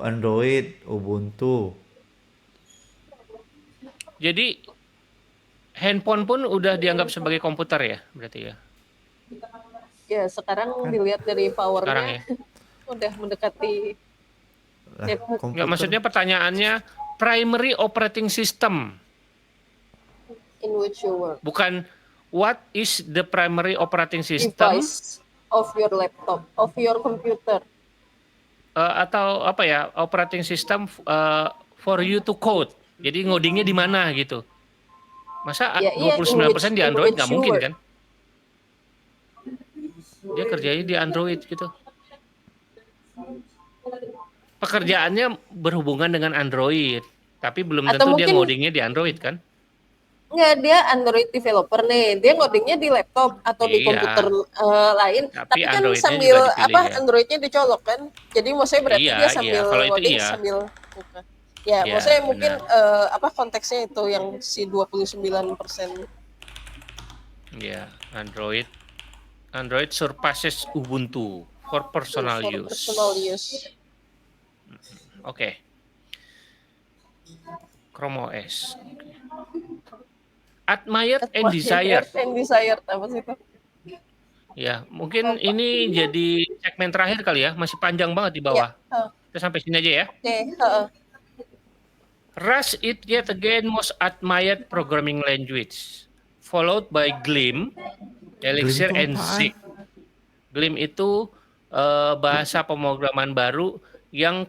Android, Ubuntu. Jadi handphone pun udah dianggap sebagai komputer ya, berarti ya. Ya sekarang dilihat dari Sekarang powernya ya. udah mendekati MacBook. Enggak, maksudnya pertanyaannya primary operating system, In which you work, bukan what is the primary operating system device of your laptop, of your computer. atau apa ya, operating system for you to code. Jadi ngodingnya di mana gitu. Masa Ya, iya, 29% di in Android which nggak you mungkin work. kan? Dia kerjanya di Android gitu. Pekerjaannya berhubungan dengan Android, tapi belum Atau tentu dia mungkin ngodingnya di Android kan? nggak, dia Android developer nih, dia ngodingnya di laptop atau di Iya. komputer lain, Tapi tapi kan Androidnya sambil juga dipilih ya. Androidnya dicolok kan, jadi maksudnya berarti Iya, dia iya. sambil Kalau itu ngoding iya. sambil buka. Ya, Iya, maksudnya mungkin benar. konteksnya itu yang si 29%. Iya, Android surpasses Ubuntu for personal for use. personal use. Oke. Chrome OS. Admired and desired. And desired apa sih itu? Ya, mungkin ini jadi segmen terakhir kali ya, masih panjang banget di bawah. Ya, Kita sampai sini aja ya. oke. Rust is yet again most admired programming language, followed by Glim, Elixir, Glim itu and apaan? Zig. Glim itu bahasa pemrograman baru yang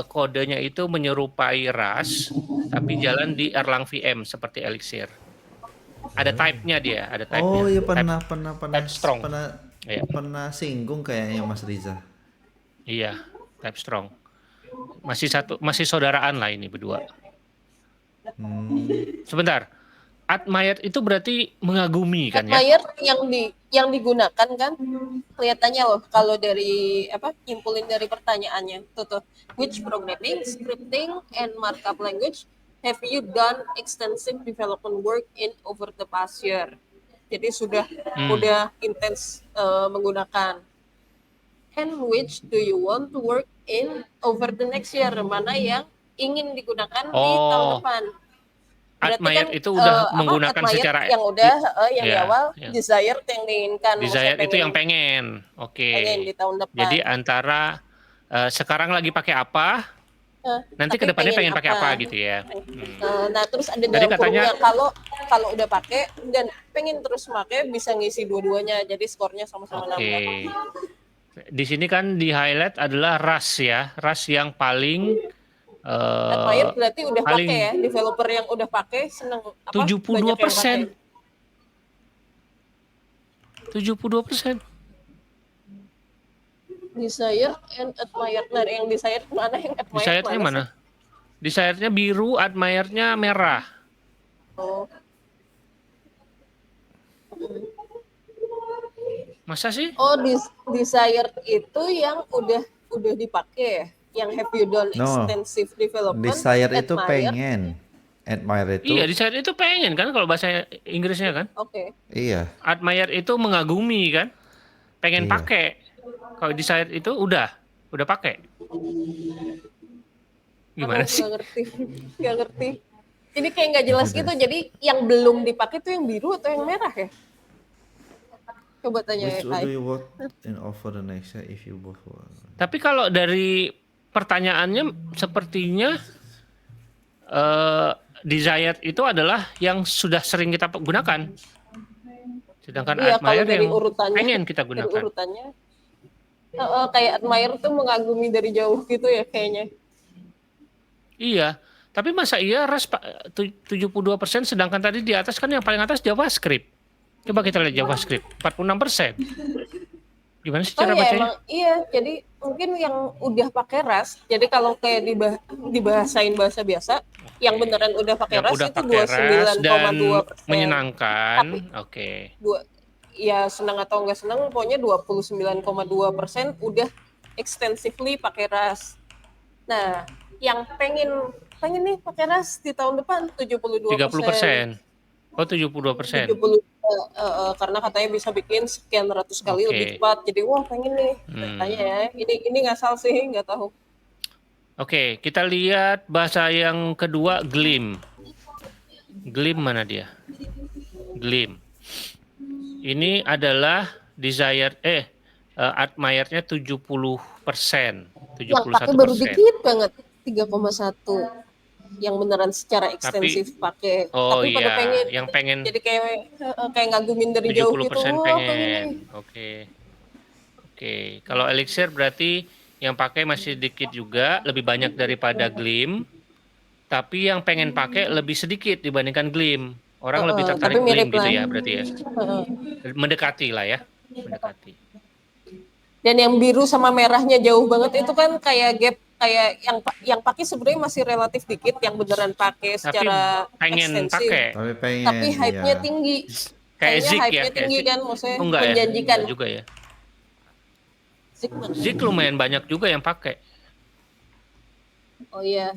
kodenya itu menyerupai Rust, tapi jalan di Erlang VM seperti Elixir. Ada type-nya dia, ada type-nya. Oh iya Type strong. Iya. pernah singgung kayaknya Mas Riza. Iya, type strong. Masih saudaraan lah ini berdua. Sebentar. Admired itu berarti mengagumi kan ya? Admired yang digunakan kan kelihatannya loh kalau dari nyimpulin dari pertanyaannya tuh. Which programming, scripting, and markup language have you done extensive development work in over the past year? Jadi udah intens menggunakan. And which do you want to work in over the next year? Mana yang ingin digunakan di tahun depan? Berarti Admired kan itu udah menggunakan admired secara yang udah yang di ya, awal, ya. desired yang diinginkan. Desired itu yang pengen. Oke. Pengen di tahun depan. Jadi antara sekarang lagi pakai apa, nanti kedepannya pengen pakai apa gitu ya. Nah terus ada Jadi dalam katanya kurungnya kalau udah pakai dan pengen terus pakai bisa ngisi dua-duanya, jadi skornya sama-sama nambah. Di sini kan di highlight adalah Rust ya, Rust yang paling Admired berarti udah pakai ya, developer yang udah pakai seneng 72%. 72%. Desire and admire. Nah, yang desire mana, yang admire Desired-nya mana mana? sih? Desired-nya biru, admire-nya merah. Oh, Masa sih? oh desire itu yang udah dipakai ya? Yang have you done No, extensive development? desire itu Admire, pengen, admire Iya, itu desired itu pengen kan kalau bahasa Inggrisnya kan. oke. iya, Admire itu mengagumi kan, pengen iya. pakai. Kalau desired itu udah pakai. Gimana Aku sih? nggak ngerti, nggak ngerti. Ini kayak nggak jelas gitu. Jadi yang belum dipakai tuh yang biru atau yang merah ya? Coba tanya Which one AI. do you want in offer the next year if you both want? Tapi kalau dari pertanyaannya sepertinya desired itu adalah yang sudah sering kita gunakan. Sedangkan Iya, kalau admire dari yang urutannya, pengen kita dari gunakan. urutannya, kayak admire tuh mengagumi dari jauh gitu ya kayaknya. Iya, tapi masa iya ras 72% sedangkan tadi di atas kan yang paling atas JavaScript. Coba kita lihat JavaScript, 46%. Gimana sih Oh cara iya, bacanya? emang iya. Jadi mungkin yang udah pakai Rust. Jadi kalau kayak dibahasain bahasa biasa, yang beneran udah pakai Yang Rust udah itu pakai ras dan 29,2%. menyenangkan. Tapi Oke. ya senang atau enggak senang, pokoknya 29,2% udah extensively pakai Rust. Nah, yang pengen nih pakai Rust di tahun depan 72%. 30%. Oh, 72%. 70, karena katanya bisa bikin sekian ratus kali lebih Oke. cepat. Jadi wah pengen nih katanya ya. Ini ngasal sih, nggak tahu. Oke, kita lihat bahasa yang kedua, Gleam. Gleam mana dia? Gleam. Ini adalah desired admire-nya 70%, Yang pakai baru 71%. dikit banget 3,1. Yang beneran secara ekstensif pakai. Oh Tapi pada iya, pengen. yang pengen Jadi kayak ngagumin dari jauh gitu. 70% Wah pengen nih. pengen. Oke. Kalau Elixir berarti yang pakai masih sedikit juga, lebih banyak daripada Gleam. Tapi yang pengen pakai lebih sedikit dibandingkan Gleam. Orang lebih tertarik Tapi mirip Gleam gitu lah. ya berarti ya. Mendekati lah ya. Mendekati. Dan yang biru sama merahnya jauh banget itu kan kayak gap, kayak yang pakai sebenarnya masih relatif dikit, yang beneran pakai Tapi secara pengen ekstensif. pakai. Tapi pengen, Tapi hype-nya iya. tinggi. Kayak Kayaknya Zik ya. hype-nya tinggi Zik. kan, maksudnya Oh, enggak ya? menjanjikan. Enggak juga ya. Zik mana? Zik lumayan banyak juga yang pakai. Oh iya.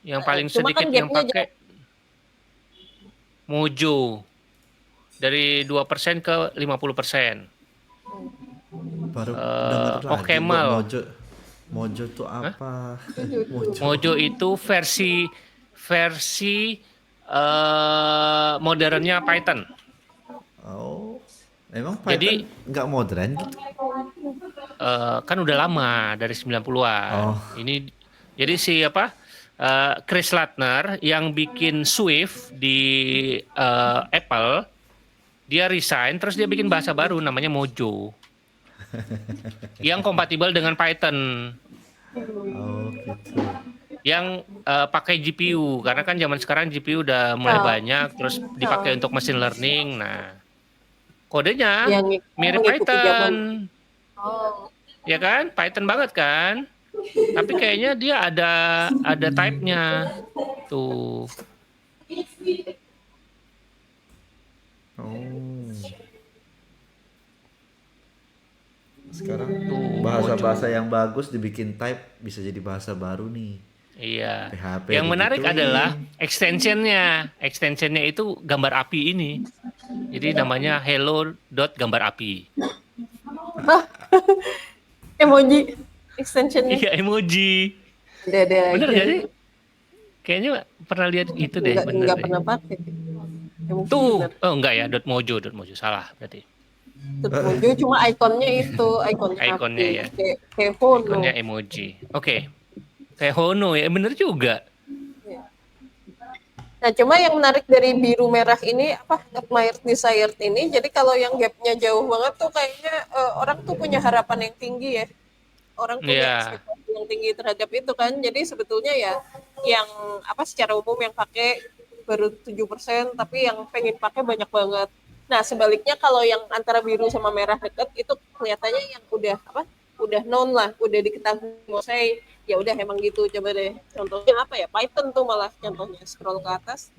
Yang paling Cuma sedikit kan yang gapnya pakai Mojo. Dari 2% ke 50%. Baru dengar lagi Okemal. gua Mojo. Mojo tuh apa? Mojo itu versi modernnya Python. Oh, emang Jadi, Python nggak modern gitu? Kan udah lama dari 90-an. Oh. Ini jadi Chris Lattner yang bikin Swift di Apple, dia resign terus dia bikin bahasa baru namanya Mojo. Yang kompatibel dengan Python. Oh gitu. Yang pakai GPU karena kan zaman sekarang GPU udah mulai banyak terus dipakai untuk machine learning. Nah, kodenya mirip Python. Oh. Ya kan? Python banget kan? Tapi kayaknya dia ada type-nya. Tuh. Oh. Sekarang bahasa-bahasa yang bagus dibikin type bisa jadi bahasa baru nih. Iya. PHP yang menarik digituin. adalah extensionnya. Extensionnya itu gambar api ini. Jadi namanya hello.gambar api. Emoji extensionnya. Iya, emoji. Ada Bener aja. gak sih? Kayaknya pernah lihat itu deh. Enggak pernah pakai. Tuh. Oh enggak ya, .mojo. Salah berarti. Mojo cuma ikonnya itu, Ikonnya api. ya. Kayak Hono. Ikonnya emoji. Oke. Kayak Hono ya, bener juga. Nah, cuma yang menarik dari biru merah ini admired desired ini, jadi kalau yang gapnya jauh banget tuh kayaknya orang tuh punya harapan yang tinggi ya. Orang punya ekspektasi yang tinggi terhadap itu kan. Jadi sebetulnya ya yang secara umum yang pakai baru 7%, tapi yang pengen pakai banyak banget. Nah, sebaliknya kalau yang antara biru sama merah deket itu kelihatannya yang udah known lah, udah diketahui saya ya udah emang gitu. Coba deh contohnya apa ya? Python tuh malah contohnya scroll ke atas.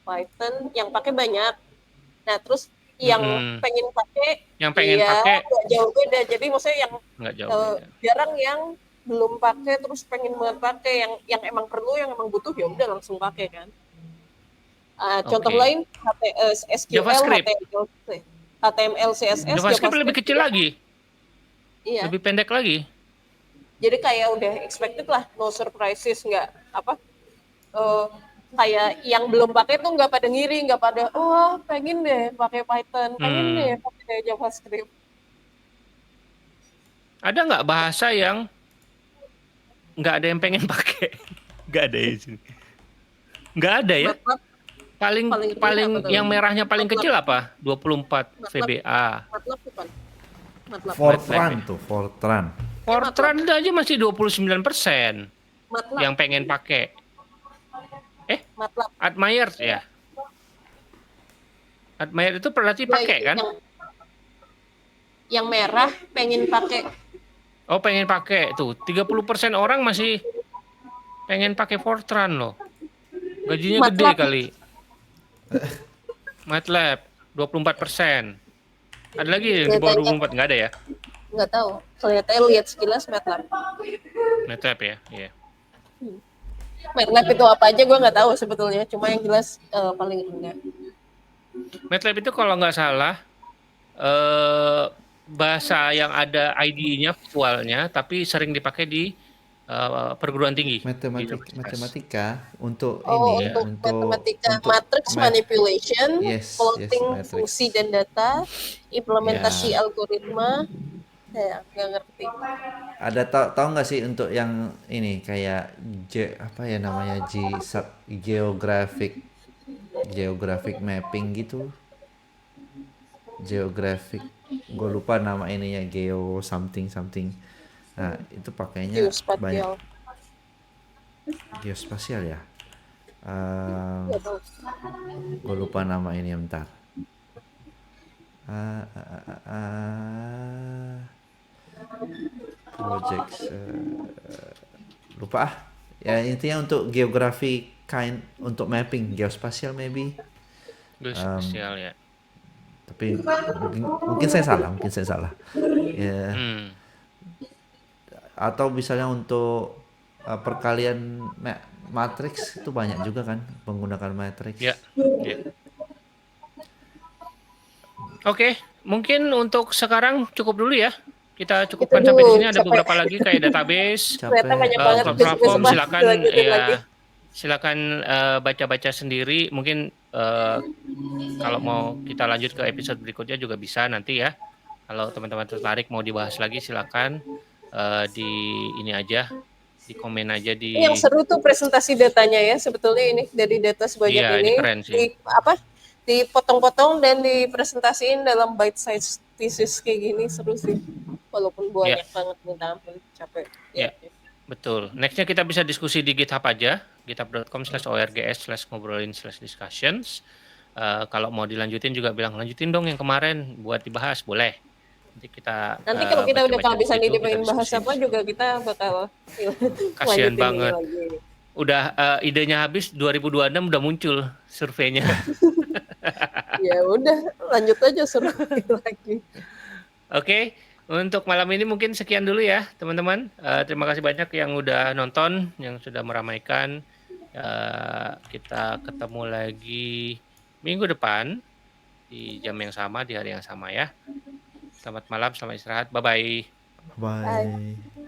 Python yang pakai banyak. Nah, terus yang Mm-mm. pengen pakai Yang pengen ya pakai nggak jauh beda. Jadi maksudnya yang nggak jauh beda. jarang yang belum pakai terus pengen banget pakai, yang emang perlu, yang emang butuh ya udah langsung pakai kan. Contoh Oke. lain SQL, JavaScript. HTML, CSS, JavaScript lebih JavaScript kecil juga. lagi, Iya. lebih pendek lagi. Jadi kayak udah expected lah, no surprises, nggak apa eh, kayak yang belum pakai tuh nggak pada ngiri, nggak pada pengen deh pakai Python, pengen Hmm. deh pakai JavaScript. Ada nggak bahasa yang nggak ada yang pengen pakai? Nggak ada ya sini. Nggak ada ya. MATLAB Paling paling rendah paling apa tuh? yang merahnya paling MATLAB, kecil apa? 24 MATLAB, VBA. MATLAB bukan? MATLAB, MATLAB Fortran ya. tuh, Fortran. Fortran MATLAB, aja masih 29% MATLAB, yang pengen pakai. MATLAB. Admire ya. Admire itu berarti Ya, pakai kan? yang merah pengen pakai. Oh, pengen pakai tuh. 30% orang masih pengen pakai Fortran loh. Gajinya gede MATLAB kali. MATLAB 24%. Ada lagi yang di bawah kelihatannya 24 nggak ada ya? nggak tahu. Kelihatannya lihat sekilas MATLAB. MATLAB ya, iya. MATLAB itu apa aja gue nggak tahu sebetulnya. Cuma yang jelas paling rendah. MATLAB itu kalau nggak salah bahasa yang ada IDE-nya visualnya, tapi sering dipakai di perguruan tinggi, di universitas. Matematika untuk Oh, ini, untuk matematika, matrix math. manipulation, Yes, plotting matrix. fungsi dan data, implementasi Ya. algoritma. Ya, nggak ngerti. Ada tahu nggak sih untuk yang ini kayak apa ya namanya geographic mapping gitu, geographic, gue lupa nama ininya, geo something something. Nah itu pakainya banyak Geospatial. geospasial ya. Nggak tahu. Gue lupa nama ini, bentar. Ah, ah, ah, ah. Projects lupa ya, intinya untuk geografi untuk mapping geospasial maybe, Geospasial ya. tapi mungkin saya salah ya. Atau misalnya untuk perkalian matriks itu banyak juga kan menggunakan matriks Ya. Oke, mungkin untuk sekarang cukup dulu ya. Kita cukupkan sampai di sini. Ada beberapa lagi kayak database, Ternyata banyak banget. platform. Besok-besok Silakan dilanjutin lagi. silakan baca-baca sendiri. Mungkin kalau mau kita lanjut ke episode berikutnya juga bisa nanti ya. Kalau teman-teman tertarik mau dibahas lagi, silakan di ini aja, di komen aja di. Yang seru tuh presentasi datanya ya, sebetulnya ini dari data sebanyak Iya, ini ini keren sih. dipotong-potong dan dipresentasiin dalam bite size thesis kayak gini, seru sih. Walaupun banyak banget minta ampun, capek. Ya. Betul. Nextnya kita bisa diskusi di GitHub aja, github.com/orgs/ngobrolin/discussions. Kalau mau dilanjutin juga bilang lanjutin dong yang kemarin buat dibahas, boleh. Nanti kalau kita udah kehabisan di ide pengen bahas apa juga kita bakal kasihan lanjutin banget. lagi. Udah idenya habis 2026 udah muncul surveinya. Ya udah lanjut aja survei lagi. Oke. Untuk malam ini mungkin sekian dulu ya teman-teman. Terima kasih banyak yang udah nonton, yang sudah meramaikan. Kita ketemu lagi minggu depan di jam yang sama, di hari yang sama ya. Selamat malam, selamat istirahat. Bye-bye. Bye.